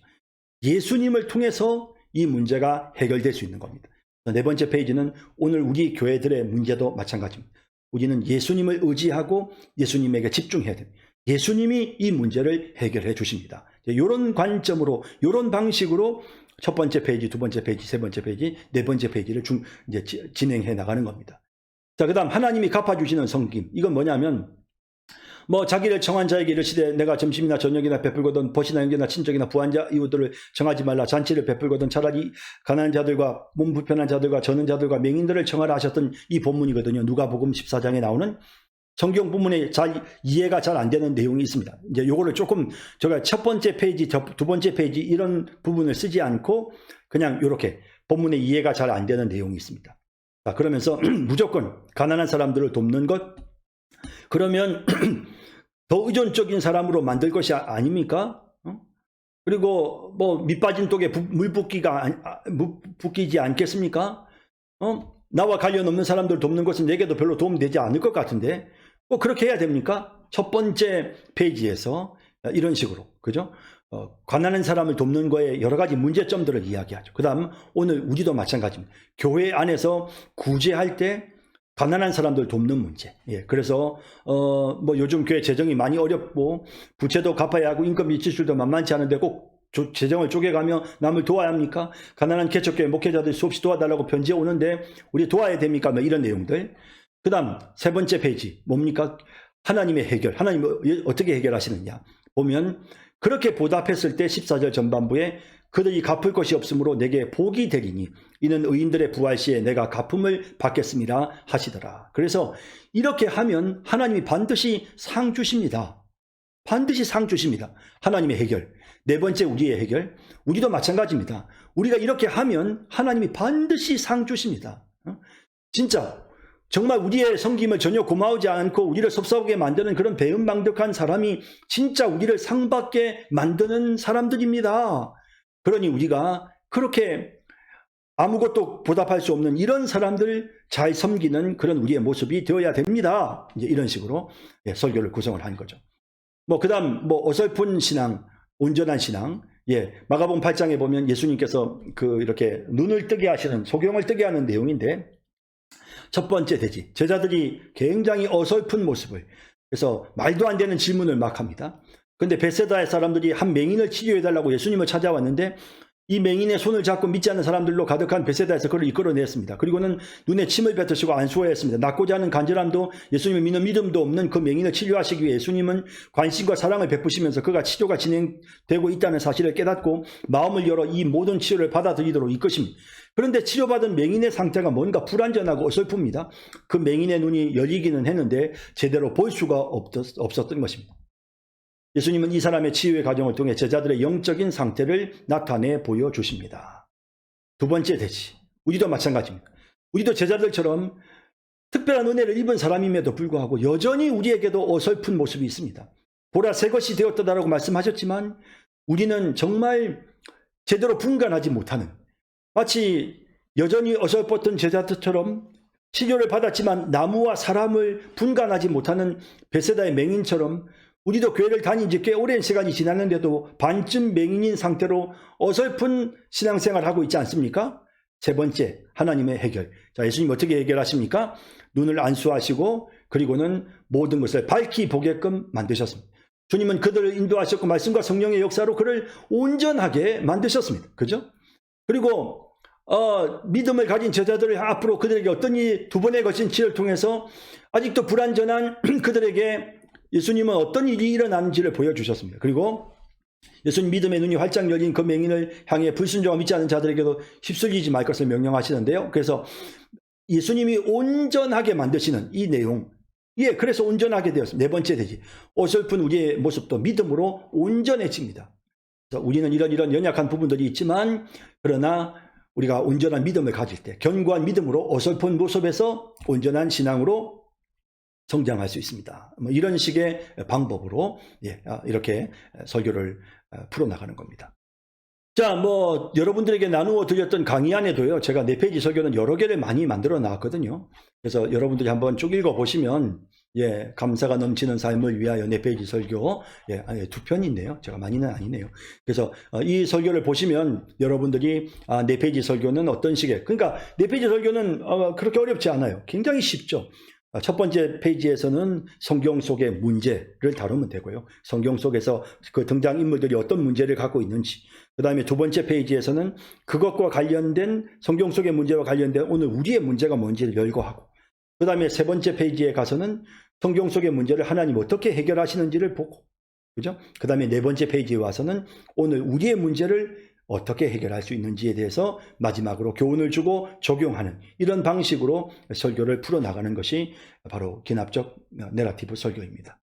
예수님을 통해서 이 문제가 해결될 수 있는 겁니다. 4번째 페이지는 오늘 우리 교회들의 문제도 마찬가지입니다. 우리는 예수님을 의지하고 예수님에게 집중해야 됩니다. 예수님이 이 문제를 해결해 주십니다. 이런 관점으로, 이런 방식으로 1번째 페이지, 2번째 페이지, 3번째 페이지, 4번째 페이지를 이제 진행해 나가는 겁니다. 자, 그 다음 하나님이 갚아주시는 섬김. 이건 뭐냐면 뭐 자기를 청한 자에게 이르시되 내가 점심이나 저녁이나 베풀거든 벗이나 형제나 친족이나 부한자 이웃들을 정하지 말라. 잔치를 베풀거든 차라리 가난한 자들과 몸 불편한 자들과 저는 자들과 맹인들을 청하라 하셨던 이 본문이거든요. 누가복음 14장에 나오는 성경 본문에 이해가 잘 안 되는 내용이 있습니다. 이제 요거를 조금 제가 1번째 페이지, 2번째 페이지 이런 부분을 쓰지 않고 그냥 이렇게 본문에 이해가 잘 안 되는 내용이 있습니다. 자, 그러면서 무조건 가난한 사람들을 돕는 것, 그러면 더 의존적인 사람으로 만들 것이 아닙니까? 그리고 뭐 밑빠진 독에 물 붓기지 않겠습니까? 나와 관련 없는 사람들 돕는 것은 내게도 별로 도움되지 않을 것 같은데 꼭 그렇게 해야 됩니까? 1번째 페이지에서 이런 식으로, 그죠? 가난한 사람을 돕는 거에 여러 가지 문제점들을 이야기하죠. 그 다음 오늘 우리도 마찬가지입니다. 교회 안에서 구제할 때 가난한 사람들 돕는 문제. 예, 그래서 뭐 요즘 교회 재정이 많이 어렵고 부채도 갚아야 하고 인건비 지출도 만만치 않은데 꼭 재정을 쪼개가며 남을 도와야 합니까? 가난한 개척교회 목회자들 수없이 도와달라고 편지에 오는데 우리 도와야 됩니까? 뭐 이런 내용들. 그 다음 3번째 페이지 뭡니까? 하나님의 해결. 하나님이 어떻게 해결하시느냐 보면 그렇게 보답했을 때 14절 전반부에 그들이 갚을 것이 없으므로 내게 복이 되리니 이는 의인들의 부활 시에 내가 갚음을 받겠습니다 하시더라. 그래서 이렇게 하면 하나님이 반드시 상 주십니다. 반드시 상 주십니다. 하나님의 해결. 네 번째 우리의 해결. 우리도 마찬가지입니다. 우리가 이렇게 하면 하나님이 반드시 상 주십니다. 진짜 정말 우리의 섬김을 전혀 고마우지 않고 우리를 섭섭하게 만드는 그런 배은망덕한 사람이 진짜 우리를 상받게 만드는 사람들입니다. 그러니 우리가 그렇게 아무것도 보답할 수 없는 이런 사람들 잘 섬기는 그런 우리의 모습이 되어야 됩니다. 이제 이런 식으로 설교를 구성을 한 거죠. 그다음 어설픈 신앙, 온전한 신앙. 마가복음 8장에 보면 예수님께서 이렇게 눈을 뜨게 하시는, 소경을 뜨게 하는 내용인데, 첫 번째 대지, 제자들이 굉장히 어설픈 모습을, 그래서 말도 안 되는 질문을 막 합니다. 그런데 베세다의 사람들이 한 맹인을 치료해달라고 예수님을 찾아왔는데 이 맹인의 손을 잡고 믿지 않는 사람들로 가득한 베세다에서 그를 이끌어냈습니다. 그리고는 눈에 침을 뱉으시고 안수하였습니다. 낫고자 하는 간절함도 예수님을 믿는 믿음도 없는 그 맹인을 치료하시기 위해 예수님은 관심과 사랑을 베푸시면서 그가 치료가 진행되고 있다는 사실을 깨닫고 마음을 열어 이 모든 치료를 받아들이도록 이끄십니다. 그런데 치료받은 맹인의 상태가 뭔가 불완전하고 어설픕니다. 그 맹인의 눈이 열리기는 했는데 제대로 볼 수가 없었던 것입니다. 예수님은 이 사람의 치유의 과정을 통해 제자들의 영적인 상태를 나타내 보여주십니다. 두 번째 대지, 우리도 마찬가지입니다. 우리도 제자들처럼 특별한 은혜를 입은 사람임에도 불구하고 여전히 우리에게도 어설픈 모습이 있습니다. 보라 새 것이 되었다라고 말씀하셨지만 우리는 정말 제대로 분간하지 못하는, 마치 여전히 어설펐던 제자들처럼 치료를 받았지만 나무와 사람을 분간하지 못하는 베세다의 맹인처럼 우리도 교회를 다닌 지 꽤 오랜 시간이 지났는데도 반쯤 맹인인 상태로 어설픈 신앙생활을 하고 있지 않습니까? 세 번째, 하나님의 해결. 자, 예수님 어떻게 해결하십니까? 눈을 안수하시고 그리고는 모든 것을 밝히 보게끔 만드셨습니다. 주님은 그들을 인도하셨고 말씀과 성령의 역사로 그를 온전하게 만드셨습니다. 그죠? 그리고 믿음을 가진 제자들을 앞으로 그들에게 어떤 이 두 번에 거친 치료를 통해서 아직도 불완전한 그들에게 예수님은 어떤 일이 일어나는지를 보여주셨습니다. 그리고 예수님 믿음의 눈이 활짝 열린 그 맹인을 향해 불순종하고 믿지 않는 자들에게도 휩쓸리지 말 것을 명령하시는데요. 그래서 예수님이 온전하게 만드시는 이 내용, 그래서 온전하게 되었습니다. 네 번째 되지, 어설픈 우리의 모습도 믿음으로 온전해집니다. 그래서 우리는 이런 연약한 부분들이 있지만 그러나 우리가 온전한 믿음을 가질 때 견고한 믿음으로 어설픈 모습에서 온전한 신앙으로 성장할 수 있습니다. 이런 식의 방법으로 이렇게 설교를 풀어나가는 겁니다. 자, 여러분들에게 나누어 드렸던 강의 안에도요, 제가 4페이지 설교는 여러 개를 많이 만들어 놨거든요. 그래서 여러분들이 한번 쭉 읽어보시면, 감사가 넘치는 삶을 위하여 4페이지 설교, 2편이 있네요. 제가 많이는 아니네요. 그래서 이 설교를 보시면 여러분들이 4페이지 설교는 어떤 식의, 그러니까 4페이지 설교는 그렇게 어렵지 않아요. 굉장히 쉽죠. 첫 번째 페이지에서는 성경 속의 문제를 다루면 되고요. 성경 속에서 그 등장인물들이 어떤 문제를 갖고 있는지. 그 다음에 두 번째 페이지에서는 그것과 관련된, 성경 속의 문제와 관련된 오늘 우리의 문제가 뭔지를 열거하고, 그 다음에 세 번째 페이지에 가서는 성경 속의 문제를 하나님 어떻게 해결하시는지를 보고, 그죠? 그 다음에 네 번째 페이지에 와서는 오늘 우리의 문제를 어떻게 해결할 수 있는지에 대해서 마지막으로 교훈을 주고 적용하는 이런 방식으로 설교를 풀어나가는 것이 바로 기납적 내러티브 설교입니다.